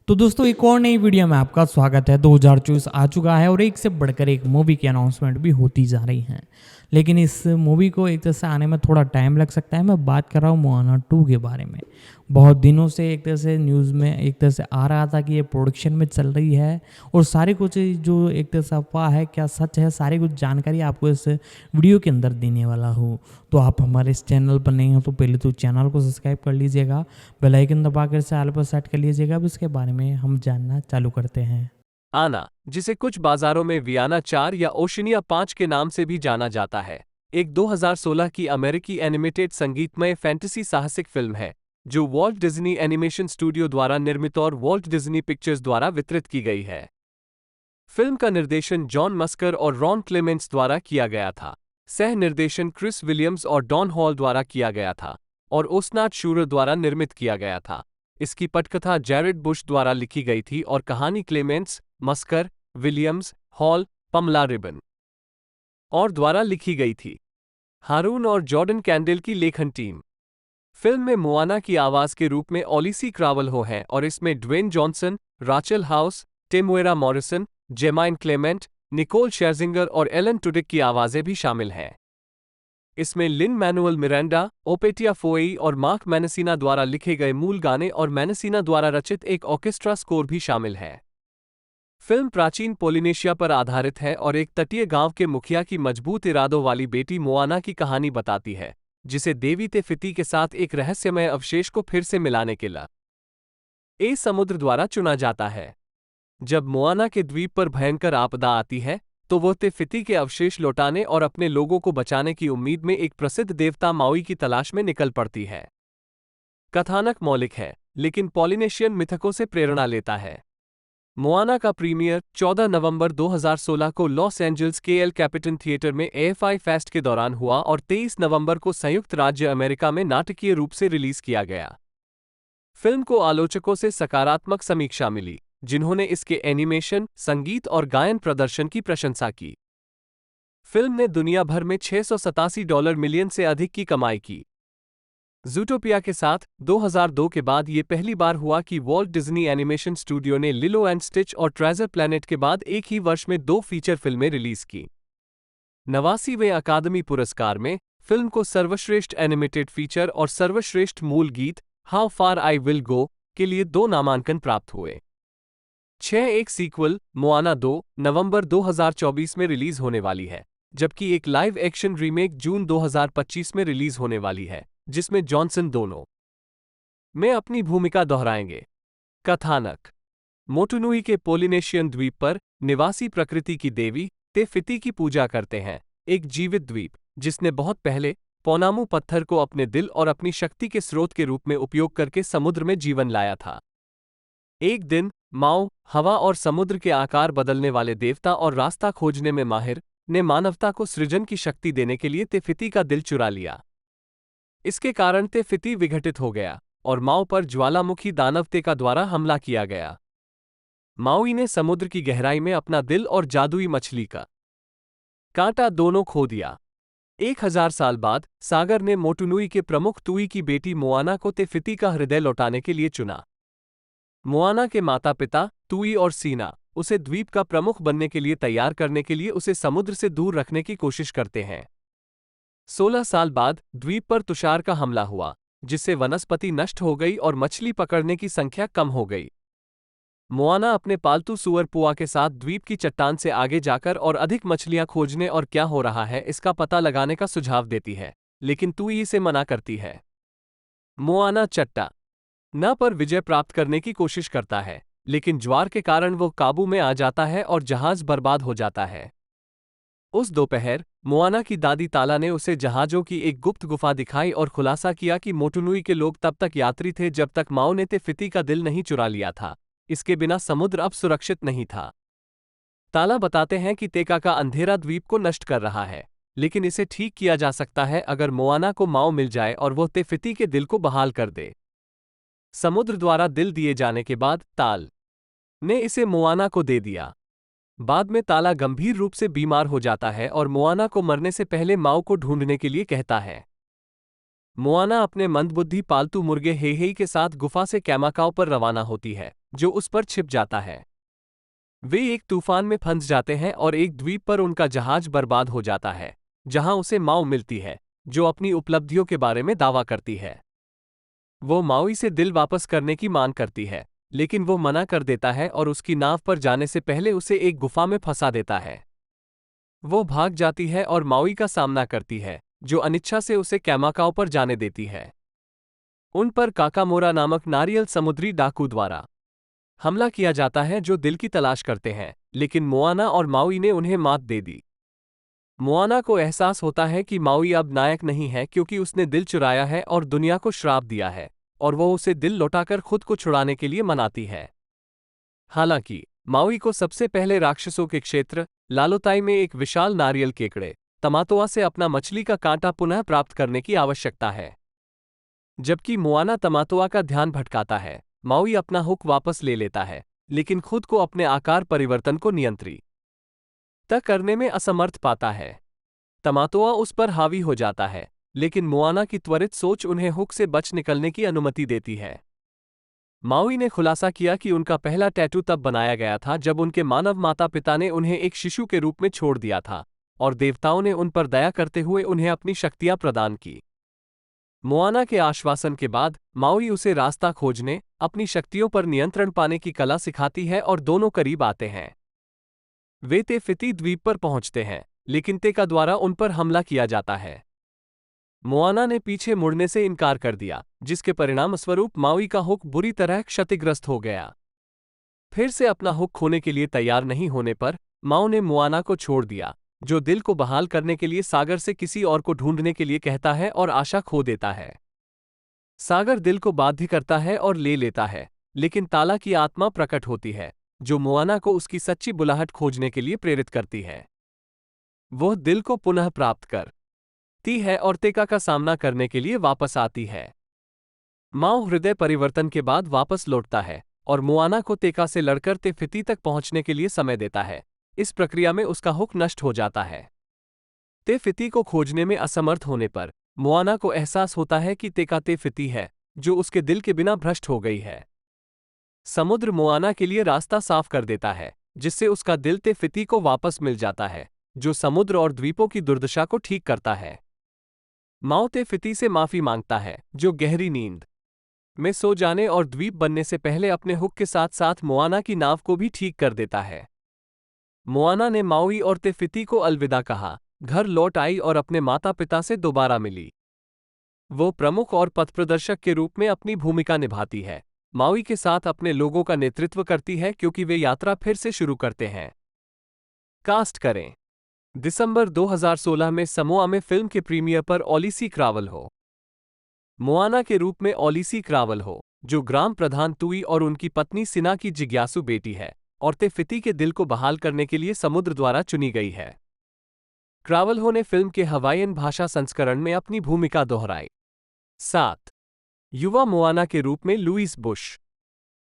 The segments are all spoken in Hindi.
तो दोस्तों एक और नई वीडियो में आपका स्वागत है। 2024 आ चुका है और एक से बढ़कर एक मूवी की अनाउंसमेंट भी होती जा रही हैं। लेकिन इस मूवी को एक तरह से आने में थोड़ा टाइम लग सकता है। मैं बात कर रहा हूँ मोआना 2 के बारे में। बहुत दिनों से एक तरह से न्यूज़ में एक तरह से आ रहा था कि ये प्रोडक्शन में चल रही है और सारी कुछ जो एक तरह से अफवाह है क्या सच है, सारी कुछ जानकारी आपको इस वीडियो के अंदर देने वाला हूँ। तो आप हमारे इस चैनल पर नहीं हो तो पहले तो चैनल को सब्सक्राइब कर लीजिएगा, बेल आइकन दबाकर इसे ऑल पर सेट कर लीजिएगा। अब इसके बारे में हम जानना चालू करते हैं। आना, जिसे कुछ बाजारों में वियाना 4 या ओशनिया 5 के नाम से भी जाना जाता है, एक 2016 की अमेरिकी एनिमेटेड संगीतमय फैंटेसी साहसिक फिल्म है जो वॉल्ट डिज्नी एनिमेशन स्टूडियो द्वारा निर्मित और वॉल्ट डिज्नी पिक्चर्स द्वारा वितरित की गई है। फिल्म का निर्देशन जॉन मस्कर और रॉन क्लेमेंट्स द्वारा किया गया था। सह निर्देशन क्रिस विलियम्स और डॉन हॉल द्वारा किया गया था और ओस्नाट शूरर द्वारा निर्मित किया गया था। इसकी पटकथा जैरेड बुश द्वारा लिखी गई थी और कहानी क्लेमेंट्स, मस्कर, विलियम्स, हॉल, पमला रिबन और द्वारा लिखी गई थी। हारून और जॉर्डन कैंडल की लेखन टीम। फिल्म में मोआना की आवाज के रूप में ओलिसी क्रावल्हो हैं और इसमें Dwayne Johnson, राचल house, टिमोएरा Morrison, जेमाइन Clement, Nicol शेरजिंगर और एलन टुडिक की आवाजें भी शामिल हैं। इसमें लिन मैनुअल मिरांडा, ओपेटिया फोई और मार्क मैनेसीना द्वारा लिखे गए मूल गाने और मैनेसीना द्वारा रचित एक ऑर्केस्ट्रा स्कोर भी शामिल है। फिल्म प्राचीन पोलिनेशिया पर आधारित है और एक तटीय गांव के मुखिया की मजबूत इरादों वाली बेटी मोआना की कहानी बताती है, जिसे देवी ते फिती के साथ एक रहस्यमय अवशेष को फिर से मिलाने के लिए समुद्र द्वारा चुना जाता है। जब मोआना के द्वीप पर भयंकर आपदा आती है, तो वह ते फिती के अवशेष लौटाने और अपने लोगों को बचाने की उम्मीद में एक प्रसिद्ध देवता माउई की तलाश में निकल पड़ती है। कथानक मौलिक है, लेकिन पॉलिनेशियन मिथकों से प्रेरणा लेता है। मोआना का प्रीमियर 14 नवंबर 2016 को लॉस एंजल्स के एल कैपिटन थिएटर में AFI फेस्ट के दौरान हुआ और 23 नवंबर को संयुक्त राज्य अमेरिका में नाटकीय रूप से रिलीज किया गया। फिल्म को आलोचकों से सकारात्मक समीक्षा मिली, जिन्होंने इसके एनिमेशन, संगीत और गायन प्रदर्शन की प्रशंसा की। फिल्म ने दुनिया भर में $687 मिलियन से अधिक की कमाई की। ज़ूटोपिया के साथ 2002 के बाद ये पहली बार हुआ कि वॉल्ट डिज्नी एनिमेशन स्टूडियो ने लिलो एंड स्टिच और ट्रेजर प्लैनेट के बाद एक ही वर्ष में 2 फीचर फिल्में रिलीज की। 89वें अकादमी पुरस्कार में फिल्म को सर्वश्रेष्ठ एनिमेटेड फीचर और सर्वश्रेष्ठ मूल गीत how far I will go के लिए 2 नामांकन प्राप्त हुए। एक सीक्वल मोआना 2 नवंबर 2024 में रिलीज होने वाली है, जबकि एक लाइव एक्शन रीमेक जून 2025 में रिलीज होने वाली है, जिसमें जॉनसन दोनों में अपनी भूमिका दोहराएंगे। कथानक। मोटुनुई के पोलिनेशियन द्वीप पर निवासी प्रकृति की देवी ते फिती की पूजा करते हैं, एक जीवित द्वीप जिसने बहुत पहले पोनामू पत्थर को अपने दिल और अपनी शक्ति के स्रोत के रूप में उपयोग करके समुद्र में जीवन लाया था। एक दिन माओ, हवा और समुद्र के आकार बदलने वाले देवता और रास्ता खोजने में माहिर ने मानवता को सृजन की शक्ति देने के लिए तेफिती का दिल चुरा लिया। इसके कारण तेफिती विघटित हो गया और माओ पर ज्वालामुखी दानव तेका द्वारा हमला किया गया। माओई ने समुद्र की गहराई में अपना दिल और जादुई मछली का कांटा दोनों खो दिया। 1000 साल बाद सागर ने मोटुनुई के प्रमुख तुई की बेटी मोआना को तेफिती का हृदय लौटाने के लिए चुना। मोआना के माता पिता तुई और सीना उसे द्वीप का प्रमुख बनने के लिए तैयार करने के लिए उसे समुद्र से दूर रखने की कोशिश करते हैं। 16 साल बाद द्वीप पर तुषार का हमला हुआ, जिससे वनस्पति नष्ट हो गई और मछली पकड़ने की संख्या कम हो गई। मोआना अपने पालतू सुअर पुआ के साथ द्वीप की चट्टान से आगे जाकर और अधिक मछलियां खोजने और क्या हो रहा है इसका पता लगाने का सुझाव देती है, लेकिन तुई इसे मना करती है। मोआना चट्टा न पर विजय प्राप्त करने की कोशिश करता है, लेकिन ज्वार के कारण वो काबू में आ जाता है और जहाज बर्बाद हो जाता है। उस दोपहर मोआना की दादी ताला ने उसे जहाजों की एक गुप्त गुफा दिखाई और खुलासा किया कि मोटुनुई के लोग तब तक यात्री थे जब तक माओ ने तेफिती का दिल नहीं चुरा लिया था। इसके बिना समुद्र अब सुरक्षित नहीं था। ताला बताते हैं कि तेका का अंधेरा द्वीप को नष्ट कर रहा है, लेकिन इसे ठीक किया जा सकता है अगर मोआना को माओ मिल जाए और वह तेफिती के दिल को बहाल कर दे। समुद्र द्वारा दिल दिए जाने के बाद ताल ने इसे मोआना को दे दिया। बाद में ताला गंभीर रूप से बीमार हो जाता है और मोआना को मरने से पहले माओ को ढूंढने के लिए कहता है। मोआना अपने मंदबुद्धि पालतू मुर्गे हेहेई के साथ गुफा से कैमाकाओ पर रवाना होती है, जो उस पर छिप जाता है। वे एक तूफान में फंस जाते हैं और एक द्वीप पर उनका जहाज बर्बाद हो जाता है, जहां उसे माओ मिलती है, जो अपनी उपलब्धियों के बारे में दावा करती है। वो माओई से दिल वापस करने की मांग करती है, लेकिन वो मना कर देता है और उसकी नाव पर जाने से पहले उसे एक गुफा में फंसा देता है। वो भाग जाती है और माओई का सामना करती है, जो अनिच्छा से उसे कैमाकाओ पर जाने देती है। उन पर काकामोरा नामक नारियल समुद्री डाकू द्वारा हमला किया जाता है, जो दिल की तलाश करते हैं, लेकिन मोआना और माओई ने उन्हें मात दे दी। मोआना को एहसास होता है कि माओई अब नायक नहीं है क्योंकि उसने दिल चुराया है और दुनिया को श्राप दिया है, और वो उसे दिल लौटाकर खुद को छुड़ाने के लिए मनाती है। हालांकि माओई को सबसे पहले राक्षसों के क्षेत्र लालोताई में एक विशाल नारियल केकड़े तमातोआ से अपना मछली का कांटा पुनः प्राप्त करने की आवश्यकता है। जबकि मोआना तमातोआ का ध्यान भटकाता है, माओई अपना हुक वापस ले लेता है, लेकिन खुद को अपने आकार परिवर्तन को नियंत्रित करने में असमर्थ पाता है। तमातोआ उस पर हावी हो जाता है, लेकिन मोआना की त्वरित सोच उन्हें हुक से बच निकलने की अनुमति देती है। माओई ने खुलासा किया कि उनका पहला टैटू तब बनाया गया था जब उनके मानव माता पिता ने उन्हें एक शिशु के रूप में छोड़ दिया था, और देवताओं ने उन पर दया करते हुए उन्हें अपनी शक्तियां प्रदान की। मोआना के आश्वासन के बाद माओई उसे रास्ता खोजने, अपनी शक्तियों पर नियंत्रण पाने की कला सिखाती है और दोनों करीब आते हैं। वे ते फिती द्वीप पर पहुंचते हैं, लेकिन तेका द्वारा उन पर हमला किया जाता है। मोआना ने पीछे मुड़ने से इनकार कर दिया, जिसके परिणामस्वरूप माओई का हुक बुरी तरह क्षतिग्रस्त हो गया। फिर से अपना हुक खोने के लिए तैयार नहीं होने पर माओ ने मोआना को छोड़ दिया, जो दिल को बहाल करने के लिए सागर से किसी और को ढूंढने के लिए कहता है और आशा खो देता है। सागर दिल को बाध्य करता है और ले लेता है, लेकिन ताला की आत्मा प्रकट होती है, जो मोआना को उसकी सच्ची बुलाहट खोजने के लिए प्रेरित करती है। वह दिल को पुनः प्राप्त करती है और तेका का सामना करने के लिए वापस आती है। माओ हृदय परिवर्तन के बाद वापस लौटता है और मोआना को तेका से लड़कर ते फिती तक पहुंचने के लिए समय देता है। इस प्रक्रिया में उसका हुक नष्ट हो जाता है। ते फिती को खोजने में असमर्थ होने पर मोआना को एहसास होता है कि तेका ते फिती है, जो उसके दिल के बिना भ्रष्ट हो गई है। समुद्र मोआना के लिए रास्ता साफ कर देता है, जिससे उसका दिल ते फिती को वापस मिल जाता है, जो समुद्र और द्वीपों की दुर्दशा को ठीक करता है। माओ ते फिती से माफी मांगता है, जो गहरी नींद में सो जाने और द्वीप बनने से पहले अपने हुक के साथ साथ मोआना की नाव को भी ठीक कर देता है। मोआना ने माओई और ते फिती को अलविदा कहा, घर लौट आई और अपने माता पिता से दोबारा मिली। वो प्रमुख और पथप्रदर्शक के रूप में अपनी भूमिका निभाती है, माओई के साथ अपने लोगों का नेतृत्व करती है क्योंकि वे यात्रा फिर से शुरू करते हैं। कास्ट करें। दिसंबर 2016 में समोआ में फिल्म के प्रीमियर पर ओलिसी क्रावल्हो मोआना के रूप में ओलिसी क्रावल्हो, जो ग्राम प्रधान तुई और उनकी पत्नी सिना की जिज्ञासु बेटी है और ते फिती के दिल को बहाल करने के लिए समुद्र द्वारा चुनी गई है। क्रावल्हो ने फिल्म के हवाईयन भाषा संस्करण में अपनी भूमिका दोहराई। 7. युवा मोआना के रूप में लुइस बुश।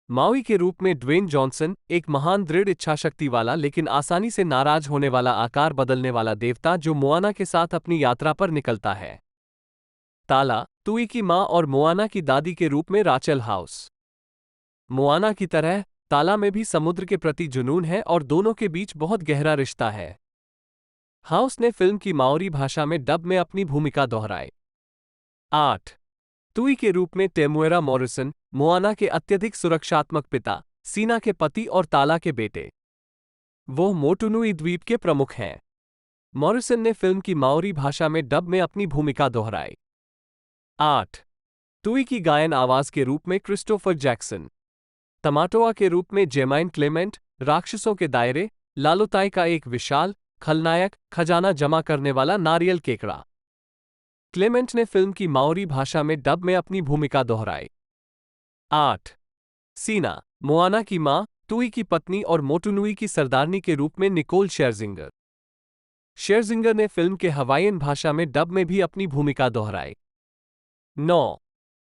माओई के रूप में ड्वेन जॉनसन, एक महान दृढ़ इच्छाशक्ति वाला लेकिन आसानी से नाराज होने वाला आकार बदलने वाला देवता जो मोआना के साथ अपनी यात्रा पर निकलता है। ताला, तुई की मां और मोआना की दादी के रूप में राचल हाउस। मोआना की तरह ताला में भी समुद्र के प्रति जुनून है और दोनों के बीच बहुत गहरा रिश्ता है। हाउस ने फिल्म की माओरी भाषा में डब में अपनी भूमिका दोहराई। 8. तुई के रूप में टेमुएरा मॉरिसन, मोआना के अत्यधिक सुरक्षात्मक पिता, सीना के पति और ताला के बेटे। वो मोटुनुई द्वीप के प्रमुख हैं। मॉरिसन ने फिल्म की माओरी भाषा में डब में अपनी भूमिका दोहराई। 8. तुई की गायन आवाज के रूप में क्रिस्टोफर जैक्सन। तमाटोआ के रूप में जेमाइन क्लेमेंट, राक्षसों के दायरे, लालोताई का एक विशाल खलनायक, खजाना जमा करने वाला नारियल केकड़ा। क्लेमेंट ने फिल्म की माओरी भाषा में डब में अपनी भूमिका दोहराई। 8. सीना, मोआना की मां, तुई की पत्नी और मोटुनुई की सरदारनी के रूप में निकोल शेरजिंगर। शेरजिंगर ने फिल्म के हवाईयन भाषा में डब में भी अपनी भूमिका दोहराई। 9.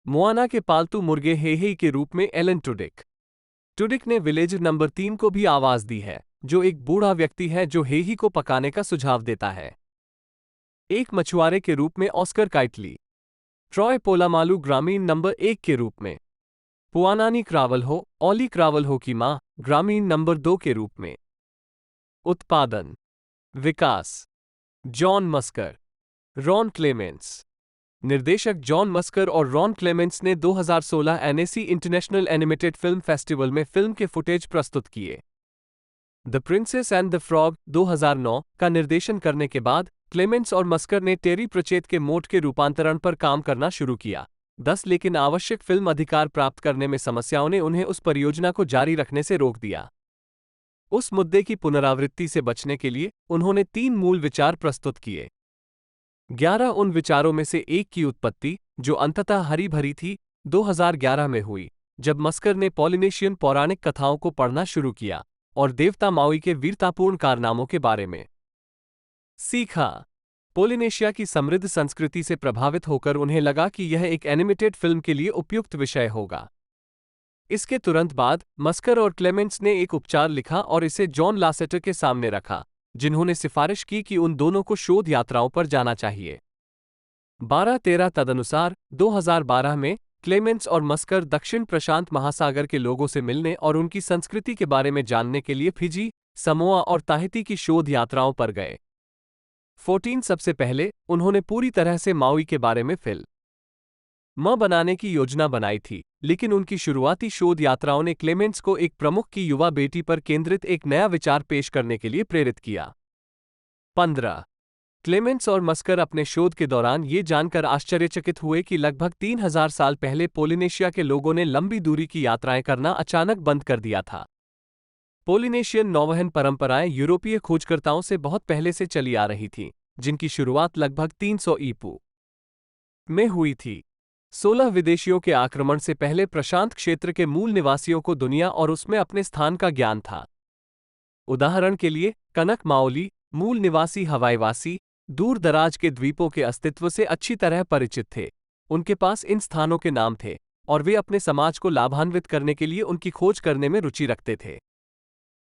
मोआना के पालतू मुर्गे हेहेई के रूप में एलन टुडिक। टुडिक ने विलेजर नंबर 3 को भी आवाज दी है, जो एक बूढ़ा व्यक्ति है जो हेही को पकाने का सुझाव देता है। एक मछुआरे के रूप में ऑस्कर काइटली। ट्रॉय पोलामालू ग्रामीण नंबर 1 के रूप में। पुआनानी क्रावल्हो, ऑली क्रावल्हो की मां, ग्रामीण नंबर 2 के रूप में। उत्पादन, विकास, जॉन मस्कर, रॉन क्लेमेंस। निर्देशक जॉन मस्कर और रॉन क्लेमेंस ने 2016 NAC international animated film festival में फिल्म के फुटेज प्रस्तुत किए। The princess and the frog 2009 का निर्देशन करने के बाद क्लेमेंस और मस्कर ने टेरी प्रचेत के मोट के रूपांतरण पर काम करना शुरू किया। लेकिन आवश्यक फिल्म अधिकार प्राप्त करने में समस्याओं ने उन्हें उस परियोजना को जारी रखने से रोक दिया। उस मुद्दे की पुनरावृत्ति से बचने के लिए उन्होंने 3 मूल विचार प्रस्तुत किए। 11 उन विचारों में से एक की उत्पत्ति, जो अंततः हरी भरी थी, 2011 में हुई, जब मस्कर ने पॉलिनेशियन पौराणिक कथाओं को पढ़ना शुरू किया और देवता माउई के वीरतापूर्ण कारनामों के बारे में सीखा। पोलिनेशिया की समृद्ध संस्कृति से प्रभावित होकर उन्हें लगा कि यह एक एनिमेटेड फिल्म के लिए उपयुक्त विषय होगा। इसके तुरंत बाद मस्कर और क्लेमेंट्स ने एक उपचार लिखा और इसे जॉन लासेटर के सामने रखा, जिन्होंने सिफारिश की कि उन दोनों को शोध यात्राओं पर जाना चाहिए। 12-13 तदनुसार 2012 में क्लेमेंट्स और मस्कर दक्षिण प्रशांत महासागर के लोगों से मिलने और उनकी संस्कृति के बारे में जानने के लिए फिजी, समोआ और ताहिती की शोध यात्राओं पर गए। 14 सबसे पहले उन्होंने पूरी तरह से माउई के बारे में फिल्म बनाने की योजना बनाई थी, लेकिन उनकी शुरुआती शोध यात्राओं ने क्लेमेंट्स को एक प्रमुख की युवा बेटी पर केंद्रित एक नया विचार पेश करने के लिए प्रेरित किया। 15 क्लेमेंट्स और मस्कर अपने शोध के दौरान ये जानकर आश्चर्यचकित हुए कि लगभग 3000 साल पहले पोलिनेशिया के लोगों ने लंबी दूरी की यात्राएं करना अचानक बंद कर दिया था। पोलिनेशियन नौवहन परंपराएं यूरोपीय खोजकर्ताओं से बहुत पहले से चली आ रही थीं, जिनकी शुरुआत लगभग 300 ईपू में हुई थी। 16 विदेशियों के आक्रमण से पहले प्रशांत क्षेत्र के मूल निवासियों को दुनिया और उसमें अपने स्थान का ज्ञान था। उदाहरण के लिए, कनक माओली, मूल निवासी हवाईवासी, दूर दराज के द्वीपों के अस्तित्व से अच्छी तरह परिचित थे। उनके पास इन स्थानों के नाम थे और वे अपने समाज को लाभान्वित करने के लिए उनकी खोज करने में रुचि रखते थे।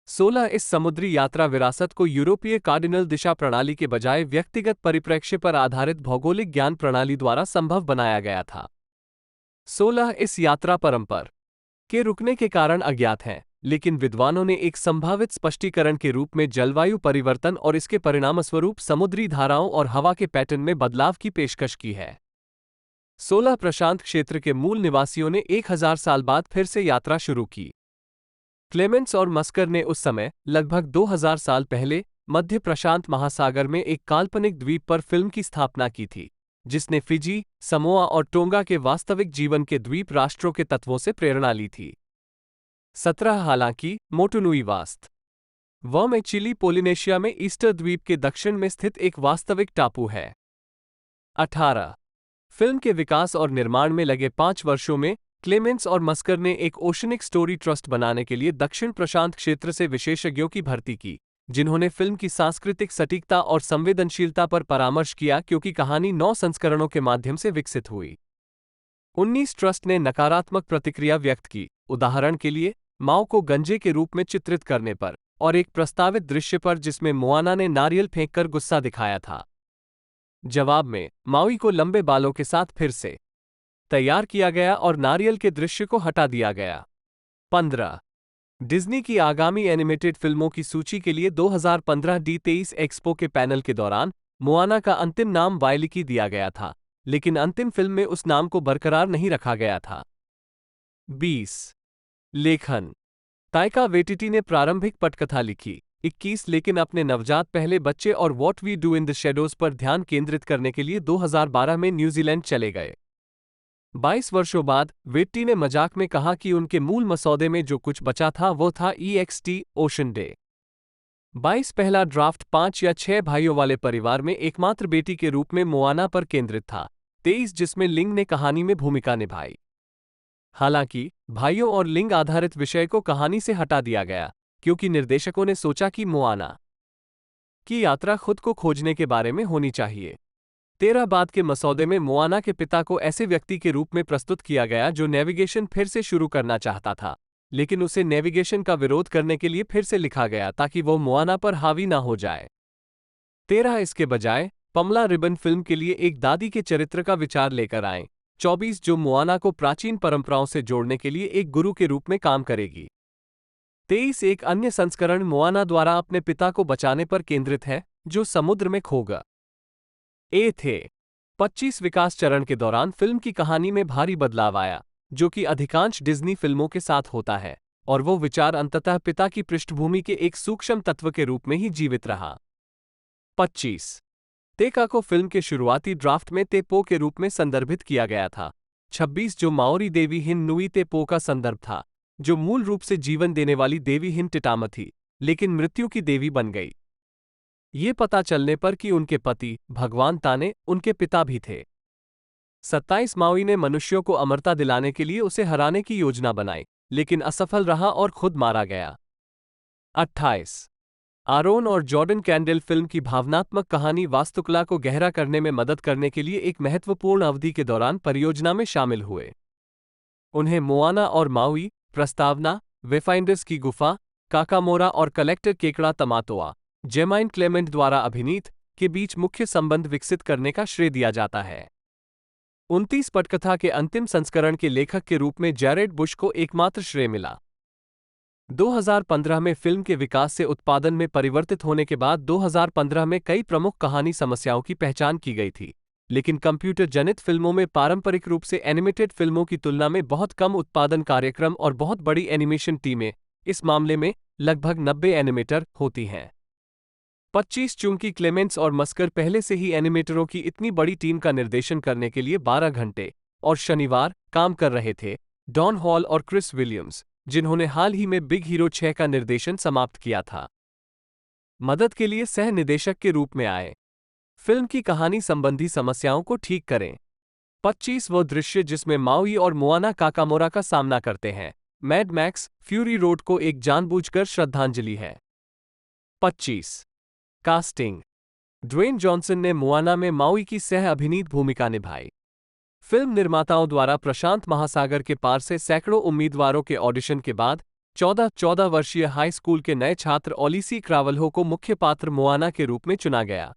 16 इस समुद्री यात्रा विरासत को यूरोपीय कार्डिनल दिशा प्रणाली के बजाय व्यक्तिगत परिप्रेक्ष्य पर आधारित भौगोलिक ज्ञान प्रणाली द्वारा संभव बनाया गया था। 16 इस यात्रा परंपर के रुकने के कारण अज्ञात हैं, लेकिन विद्वानों ने एक संभावित स्पष्टीकरण के रूप में जलवायु परिवर्तन और इसके परिणामस्वरूप समुद्री धाराओं और हवा के पैटर्न में बदलाव की पेशकश की है। 16 प्रशांत क्षेत्र के मूल निवासियों ने 1000 साल बाद फिर से यात्रा शुरू की। क्लेमेंट्स और मस्कर ने उस समय, लगभग 2000 साल पहले, मध्य प्रशांत महासागर में एक काल्पनिक द्वीप पर फिल्म की स्थापना की थी, जिसने फिजी, समोआ और टोंगा के वास्तविक जीवन के द्वीप राष्ट्रों के तत्वों से प्रेरणा ली थी। 17 हालांकि, मोटुनुई वास्तव में चिली पोलिनेशिया में ईस्टर द्वीप के दक्षिण में स्थित एक वास्तविक टापू है। 18 फिल्म के विकास और निर्माण में लगे 5 वर्षों में क्लेमेंट्स और मस्कर ने एक ओशनिक स्टोरी ट्रस्ट बनाने के लिए दक्षिण प्रशांत क्षेत्र से विशेषज्ञों की भर्ती की, जिन्होंने फिल्म की सांस्कृतिक सटीकता और संवेदनशीलता पर परामर्श किया क्योंकि कहानी 9 संस्करणों के माध्यम से विकसित हुई। 19 ट्रस्ट ने नकारात्मक प्रतिक्रिया व्यक्त की, उदाहरण के लिए माओ को गंजे के रूप में चित्रित करने पर और एक प्रस्तावित दृश्य पर जिसमें मोआना ने नारियल फेंककर गुस्सा दिखाया था। जवाब में माउई को लंबे बालों के साथ फिर से तैयार किया गया और नारियल के दृश्य को हटा दिया गया। 15 डिज्नी की आगामी एनिमेटेड फिल्मों की सूची के लिए 2015 D23 एक्सपो के पैनल के दौरान मोआना का अंतिम नाम वाइलिकी दिया गया था, लेकिन अंतिम फिल्म में उस नाम को बरकरार नहीं रखा गया था। 20 लेखन, ताइका वेटिटी ने प्रारंभिक पटकथा लिखी। 21 लेकिन अपने नवजात पहले बच्चे और What We Do in the Shadows पर ध्यान केंद्रित करने के लिए 2012 में न्यूजीलैंड चले गए। 22 वर्षों बाद वेट्टी ने मजाक में कहा कि उनके मूल मसौदे में जो कुछ बचा था वो था EXT ओशन डे। 22 पहला ड्राफ्ट 5 या 6 भाइयों वाले परिवार में एकमात्र बेटी के रूप में मोआना पर केंद्रित था। 23 जिसमें लिंग ने कहानी में भूमिका निभाई। हालांकि भाइयों और लिंग आधारित विषय को कहानी से हटा दिया गया, क्योंकि निर्देशकों ने सोचा कि मोआना की यात्रा खुद को खोजने के बारे में होनी चाहिए। 13 बाद के मसौदे में मोआना के पिता को ऐसे व्यक्ति के रूप में प्रस्तुत किया गया जो नेविगेशन फिर से शुरू करना चाहता था, लेकिन उसे नेविगेशन का विरोध करने के लिए फिर से लिखा गया ताकि वो मोआना पर हावी ना हो जाए। 13 इसके बजाय पमला रिबन फिल्म के लिए एक दादी के चरित्र का विचार लेकर आए, 24 जो मोआना को प्राचीन परंपराओं से जोड़ने के लिए एक गुरु के रूप में काम करेगी। 23 एक अन्य संस्करण मोआना द्वारा अपने पिता को बचाने पर केंद्रित है, जो समुद्र में खोगा। ए थे 25 विकास चरण के दौरान फिल्म की कहानी में भारी बदलाव आया, जो कि अधिकांश डिज्नी फिल्मों के साथ होता है, और वो विचार अंततः पिता की पृष्ठभूमि के एक सूक्ष्म तत्व के रूप में ही जीवित रहा। 25 तेका को फिल्म के शुरुआती ड्राफ्ट में तेपो के रूप में संदर्भित किया गया था। 26 जो माओरी देवी हिन नुई तेपो का संदर्भ था, जो मूल रूप से जीवन देने वाली देवी हिन टिटामा थी, लेकिन मृत्यु की देवी बन गई, ये पता चलने पर कि उनके पति भगवान ताने उनके पिता भी थे। 27 माओई ने मनुष्यों को अमरता दिलाने के लिए उसे हराने की योजना बनाई, लेकिन असफल रहा और खुद मारा गया। 28 आरोन और जॉर्डन कैंडेल फिल्म की भावनात्मक कहानी वास्तुकला को गहरा करने में मदद करने के लिए एक महत्वपूर्ण अवधि के दौरान परियोजना में शामिल हुए। उन्हें मोआना और माउई, प्रस्तावना, वेफाइंडर्स की गुफा, काकामोरा और कलेक्टर केकड़ा तमातोआ, जेमाइन क्लेमेंट द्वारा अभिनीत, के बीच मुख्य संबंध विकसित करने का श्रेय दिया जाता है। 29 पटकथा के अंतिम संस्करण के लेखक के रूप में जैरेड बुश को एकमात्र श्रेय मिला। 2015 में फिल्म के विकास से उत्पादन में परिवर्तित होने के बाद 2015 में कई प्रमुख कहानी समस्याओं की पहचान की गई थी, लेकिन कंप्यूटर जनित फिल्मों में पारंपरिक रूप से एनिमेटेड फिल्मों की तुलना में बहुत कम उत्पादन कार्यक्रम और बहुत बड़ी एनिमेशन टीमें, इस मामले में लगभग 90 एनिमेटर, होती हैं। 25 चूंकि क्लेमेंट्स और मस्कर पहले से ही एनिमेटरों की इतनी बड़ी टीम का निर्देशन करने के लिए 12 घंटे और शनिवार काम कर रहे थे, डॉन हॉल और क्रिस विलियम्स, जिन्होंने हाल ही में बिग हीरो 6 का निर्देशन समाप्त किया था, मदद के लिए सह निदेशक के रूप में आए। फिल्म की कहानी संबंधी समस्याओं को ठीक करें। 25 वो दृश्य जिसमें माउई और मोआना काकामोरा का सामना करते हैं, मैड मैक्स फ्यूरी रोड को एक जानबूझकर श्रद्धांजलि है। 25 कास्टिंग ड्वेन जॉनसन ने मोआना में माउई की सह अभिनीत भूमिका निभाई। फिल्म निर्माताओं द्वारा प्रशांत महासागर के पार से सैकड़ों उम्मीदवारों के ऑडिशन के बाद 14 वर्षीय हाई स्कूल के नए छात्र ओलिसी क्रावल्हो को मुख्य पात्र मोआना के रूप में चुना गया।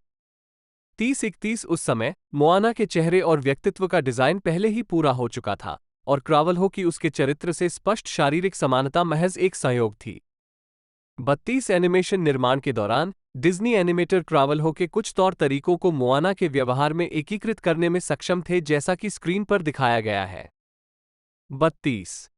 30-31 उस समय मोआना के चेहरे और व्यक्तित्व का डिजाइन पहले ही पूरा हो चुका था, और क्रावल्हो की उसके चरित्र से स्पष्ट शारीरिक समानता महज एक संयोग थी। 32 एनिमेशन निर्माण के दौरान डिज्नी एनिमेटर क्रावल्हो के कुछ तौर तरीकों को मोआना के व्यवहार में एकीकृत करने में सक्षम थे, जैसा कि स्क्रीन पर दिखाया गया है। 32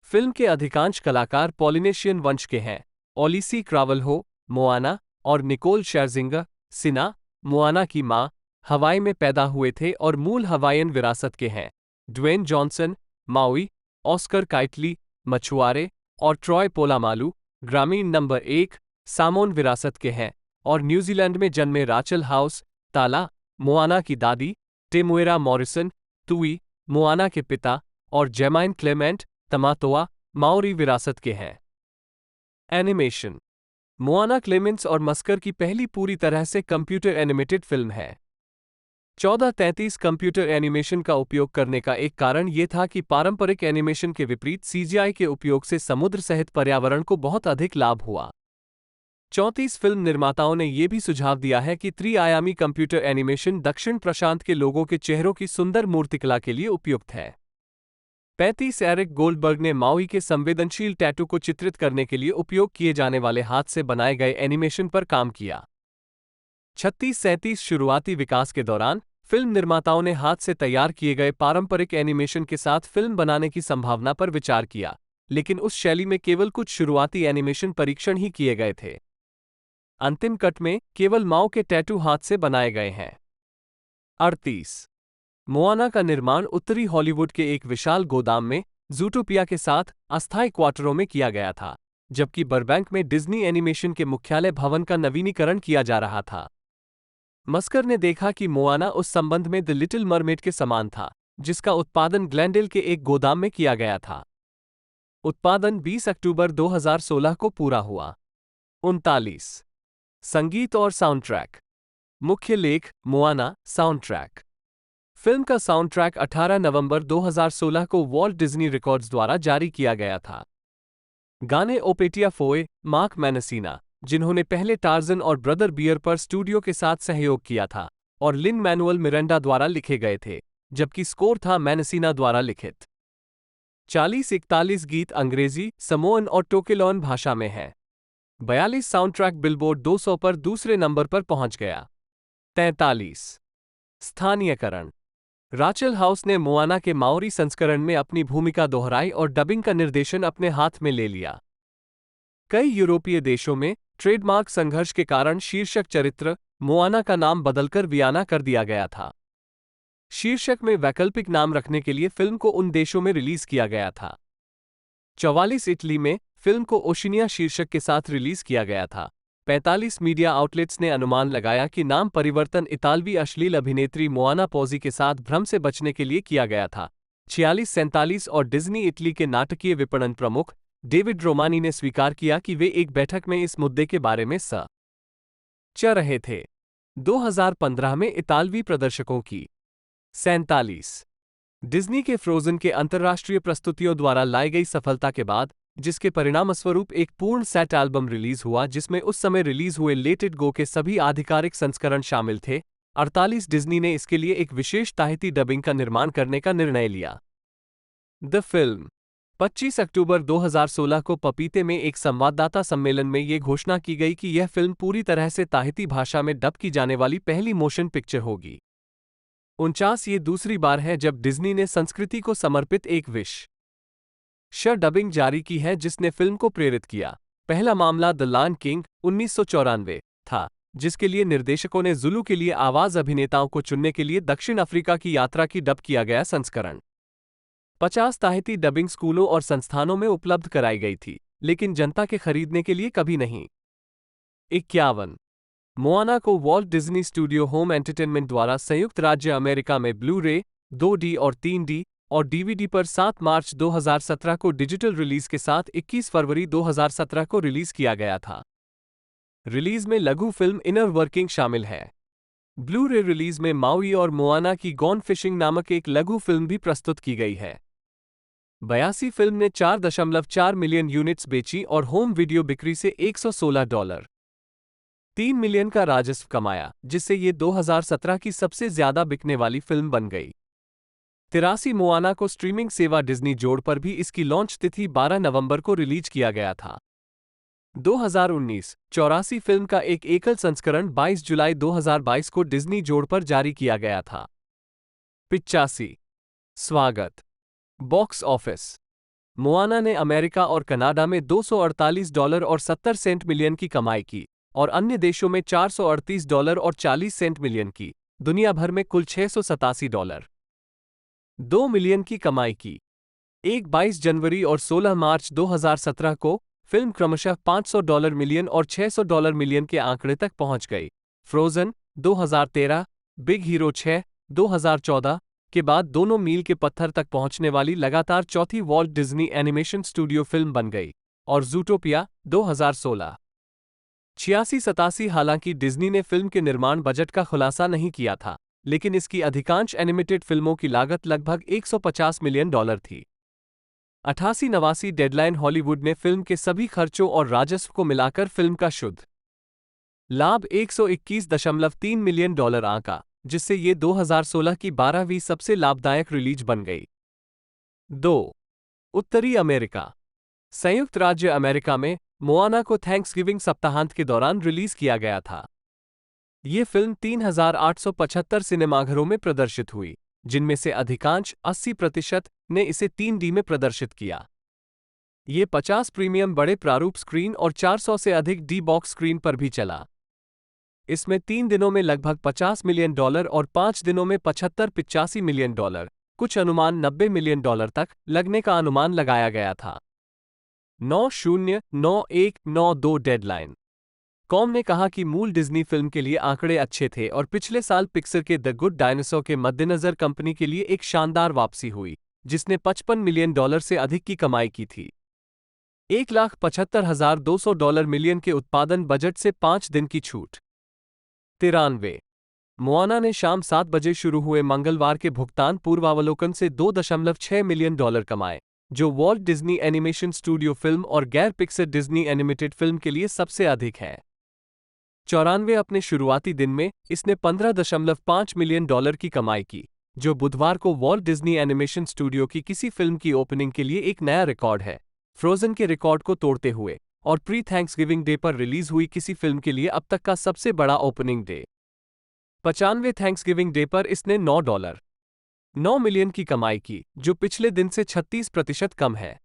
फिल्म के अधिकांश कलाकार पॉलिनेशियन वंश के हैं। ओलिसी क्रावल्हो, मोआना, और निकोल शेरजिंगर, सिना, मोआना की मां, हवाई में पैदा हुए थे और मूल हवाईयन विरासत के हैं। ड्वेन जॉनसन, माउई, ऑस्कर काइटली, मछुआरे, और ट्रॉय पोलामालू, ग्रामीण नंबर 1, सामोन विरासत के हैं, और न्यूजीलैंड में जन्मे राचल हाउस, ताला, मोआना की दादी, टेमुएरा मॉरिसन, तुई, मोआना के पिता, और जेमाइन क्लेमेंट, तमातोआ, माओरी विरासत के हैं। एनिमेशन मोआना क्लेमेंट्स और मस्कर की पहली पूरी तरह से कंप्यूटर एनिमेटेड फिल्म है। 1433 कंप्यूटर एनिमेशन का उपयोग करने का एक कारण ये था कि पारंपरिक एनिमेशन के विपरीत सीजीआई के उपयोग से समुद्र सहित पर्यावरण को बहुत अधिक लाभ हुआ। 34 फिल्म निर्माताओं ने यह भी सुझाव दिया है कि त्रि-आयामी कंप्यूटर एनिमेशन दक्षिण प्रशांत के लोगों के चेहरों की सुंदर मूर्तिकला के लिए उपयुक्त है। 35 एरिक गोल्डबर्ग ने माउई के संवेदनशील टैटू को चित्रित करने के लिए उपयोग किए जाने वाले हाथ से बनाए गए एनिमेशन पर काम किया। 36-37 शुरुआती विकास के दौरान फिल्म निर्माताओं ने हाथ से तैयार किए गए पारंपरिक एनिमेशन के साथ फिल्म बनाने की संभावना पर विचार किया, लेकिन उस शैली में केवल कुछ शुरुआती एनिमेशन परीक्षण ही किए गए थे। अंतिम कट में केवल माओ के टैटू हाथ से बनाए गए हैं। 38 मोआना का निर्माण उत्तरी हॉलीवुड के एक विशाल गोदाम में ज़ूटोपिया के साथ अस्थायी क्वार्टरों में किया गया था, जबकि बर्बैंक में डिज्नी एनिमेशन के मुख्यालय भवन का नवीनीकरण किया जा रहा था। मस्कर ने देखा कि मोआना उस संबंध में द लिटिल मरमेड के समान था, जिसका उत्पादन ग्लेंडेल के एक गोदाम में किया गया था। उत्पादन 20 अक्टूबर 2016 को पूरा हुआ। 39 संगीत और साउंडट्रैक मुख्य लेख मोआना साउंड ट्रैक। फिल्म का साउंड ट्रैक 18 नवंबर 2016 को वॉल्ट डिज्नी रिकॉर्ड्स द्वारा जारी किया गया था। गाने ओपेटिया फोए, मार्क मैनेसीना, जिन्होंने पहले टार्जन और ब्रदर बियर पर स्टूडियो के साथ सहयोग किया था, और लिन मैनुअल मिरांडा द्वारा लिखे गए थे, जबकि स्कोर था मैनसीना द्वारा लिखित। 40-41 गीत अंग्रेजी, समोअन और टोकेलॉन भाषा में हैं। 42 साउंडट्रैक बिलबोर्ड 200 पर दूसरे नंबर पर पहुंच गया। 43 स्थानीयकरण। राचेल हाउस ने मोआना के माओरी संस्करण में अपनी भूमिका दोहराई और डबिंग का निर्देशन अपने हाथ में ले लिया। कई यूरोपीय देशों में ट्रेडमार्क संघर्ष के कारण शीर्षक चरित्र मोआना का नाम बदलकर वियाना कर दिया गया था। शीर्षक में वैकल्पिक नाम रखने के लिए फिल्म को उन देशों में रिलीज किया गया था। 44 इटली में फिल्म को ओशिनिया शीर्षक के साथ रिलीज किया गया था। 45 मीडिया आउटलेट्स ने अनुमान लगाया कि नाम परिवर्तन इतालवी अश्लील अभिनेत्री मोआना पोज़ी के साथ भ्रम से बचने के लिए किया गया था। 46-47 और डिज्नी इटली के नाटकीय विपणन प्रमुख डेविड रोमानी ने स्वीकार किया कि वे एक बैठक में इस मुद्दे के बारे में रहे थे। 2015 में इतालवी प्रदर्शकों की 47 डिज्नी के फ्रोजन के अंतर्राष्ट्रीय प्रस्तुतियों द्वारा लाई गई सफलता के बाद, जिसके परिणामस्वरूप एक पूर्ण सेट एल्बम रिलीज हुआ जिसमें उस समय रिलीज हुए लेट इट गो के सभी आधिकारिक संस्करण शामिल थे, 48 डिज्नी ने इसके लिए एक विशेष ताहिती डबिंग का निर्माण करने का निर्णय लिया। द फिल्म 25 अक्टूबर 2016 को पपीते में एक संवाददाता सम्मेलन में ये घोषणा की गई कि यह फिल्म पूरी तरह से ताहिती भाषा में डब की जाने वाली पहली मोशन पिक्चर होगी। 49 ये दूसरी बार है जब डिज्नी ने संस्कृति को समर्पित एक विशेष डबिंग जारी की है जिसने फिल्म को प्रेरित किया। पहला मामला द लायन किंग 1994 था, जिसके लिए निर्देशकों ने जुलू के लिए आवाज अभिनेताओं को चुनने के लिए दक्षिण अफ्रीका की यात्रा की डब किया गया संस्करण। 50 ताहिती डबिंग स्कूलों और संस्थानों में उपलब्ध कराई गई थी, लेकिन जनता के खरीदने के लिए कभी नहीं। 51 मोआना को Walt Disney studio home entertainment द्वारा संयुक्त राज्य अमेरिका में ब्लू-रे 2D और 3D और DVD पर 7 मार्च 2017 को डिजिटल रिलीज के साथ 21 फरवरी 2017 को रिलीज किया गया था। रिलीज में लघु फिल्म इनर वर्किंग शामिल है। ब्लू-रे रिलीज में माउई और मोआना की गॉन फिशिंग नामक एक लघु फिल्म भी प्रस्तुत की गई है। 82 फिल्म ने 4.4 मिलियन यूनिट्स बेची और होम वीडियो बिक्री से $116.3 मिलियन का राजस्व कमाया, जिससे ये 2017 की सबसे ज्यादा बिकने वाली फिल्म बन गई। 83 मोआना को स्ट्रीमिंग सेवा डिज्नी जोड़ पर भी इसकी लॉन्च तिथि 12 नवंबर को रिलीज किया गया था। 2019 84 फिल्म का एक एकल संस्करण 22 जुलाई 2022 को डिज्नी जोड़ पर जारी किया गया था। 85 स्वागत बॉक्स ऑफिस। मोआना ने अमेरिका और कनाडा में $248.70 मिलियन की कमाई की और अन्य देशों में $438.40 मिलियन की, दुनिया भर में कुल $687.2 मिलियन की कमाई की। 22 जनवरी और 16 मार्च 2017 को फिल्म क्रमशः $500 मिलियन और $600 मिलियन के आंकड़े तक पहुंच गई। फ्रोजन 2013, बिग हीरो 6 2014 के बाद दोनों मील के पत्थर तक पहुंचने वाली लगातार चौथी Walt Disney animation studio film बन गई, और ज़ूटोपिया 2016। 86-87 हालांकि डिज्नी ने फिल्म के निर्माण बजट का खुलासा नहीं किया था, लेकिन इसकी अधिकांश एनिमेटेड फिल्मों की लागत लगभग $150 मिलियन थी। 88-89 डेडलाइन हॉलीवुड ने फिल्म के सभी खर्चों और राजस्व को मिलाकर फिल्म का शुद्ध लाभ $121.3 मिलियन आंका, जिससे ये 2016 की 12वीं सबसे लाभदायक रिलीज बन गई। 2 उत्तरी अमेरिका। संयुक्त राज्य अमेरिका में मोआना को थैंक्सगिविंग सप्ताहांत के दौरान रिलीज किया गया था। ये फिल्म 3,875 सिनेमाघरों में प्रदर्शित हुई, जिनमें से अधिकांश 80% ने इसे 3D में प्रदर्शित किया। ये 50 प्रीमियम बड़े प्रारूप स्क्रीन और 400 से अधिक डी बॉक्स स्क्रीन पर भी चला। इसमें 3 दिनों में लगभग $50 मिलियन और 5 दिनों में $75-85 मिलियन, कुछ अनुमान $90 मिलियन तक लगने का अनुमान लगाया गया था। 909192 डेडलाइन कॉम ने कहा कि मूल डिज्नी फिल्म के लिए आंकड़े अच्छे थे और पिछले साल पिक्सर के द गुड डायनासोर के मद्देनजर कंपनी के लिए एक शानदार वापसी हुई, जिसने $55 मिलियन से अधिक की कमाई की थी। $1,75,200 मिलियन के उत्पादन बजट से 5 दिन की छूट। 93 मोआना ने शाम 7 बजे शुरू हुए मंगलवार के भुगतान पूर्वावलोकन से $2.6 मिलियन कमाए, जो Walt Disney animation studio film और गैर पिक्सर डिज्नी एनिमेटेड फिल्म के लिए सबसे अधिक है। 94 अपने शुरुआती दिन में इसने $15.5 मिलियन की कमाई की, जो बुधवार को वॉल्ट डिज्नी एनिमेशन स्टूडियो की किसी फिल्म की ओपनिंग के लिए एक नया रिकॉर्ड है, फ्रोजन के रिकॉर्ड को तोड़ते हुए, और प्री थैंक्सगिविंग डे पर रिलीज हुई किसी फिल्म के लिए अब तक का सबसे बड़ा ओपनिंग डे। 95वें थैंक्सगिविंग डे पर इसने $9 मिलियन की कमाई की, जो पिछले दिन से 36% कम है।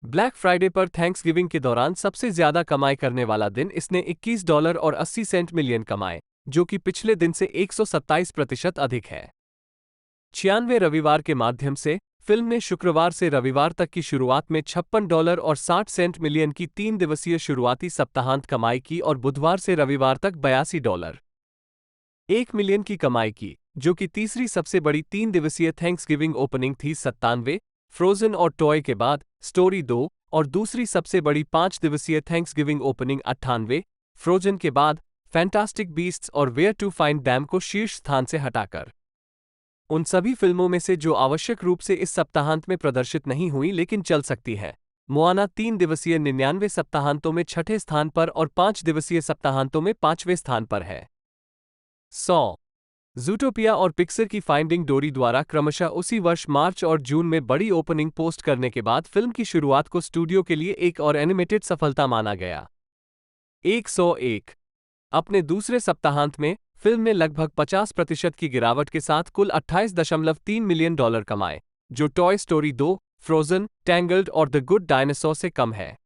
ब्लैक फ्राइडे पर थैंक्सगिविंग के दौरान सबसे ज्यादा कमाई करने वाला दिन इसने $21 मिलियन कमाए, जो कि पिछले दिन से 127% अधिक है। 96वें रविवार के माध्यम से फिल्म ने शुक्रवार से रविवार तक की शुरुआत में $56.60 मिलियन की 3 दिवसीय शुरुआती सप्ताहांत कमाई की और बुधवार से रविवार तक $82.1 मिलियन की कमाई की, जो कि तीसरी सबसे बड़ी 3 दिवसीय थैंक्सगिविंग ओपनिंग थी। 97वें फ्रोजन और टॉय के बाद स्टोरी 2 और दूसरी सबसे बड़ी 5 दिवसीय थैंक्सगिविंग ओपनिंग 98वें फ्रोजन के बाद फैंटास्टिक बीस्ट्स और वेयर टू फाइंड डैम को शीर्ष स्थान से हटाकर उन सभी फिल्मों में से जो आवश्यक रूप से इस सप्ताहांत में प्रदर्शित नहीं हुई लेकिन चल सकती है। मोआना 3 दिवसीय 99 सप्ताहांतों में 6ठे स्थान पर और 5 दिवसीय सप्ताहांतों में 5वें स्थान पर है। 100 ज़ूटोपिया और पिक्सर की फाइंडिंग डोरी द्वारा क्रमशः उसी वर्ष मार्च और जून में बड़ी ओपनिंग पोस्ट करने के बाद फिल्म की शुरुआत को स्टूडियो के लिए एक और एनिमेटेड सफलता माना गया। 101 अपने दूसरे सप्ताहांत में फिल्म ने लगभग 50% की गिरावट के साथ कुल $28.3 मिलियन कमाए, जो टॉय स्टोरी 2, फ्रोजन, टैंगल्ड और द गुड डायनासोर से कम है।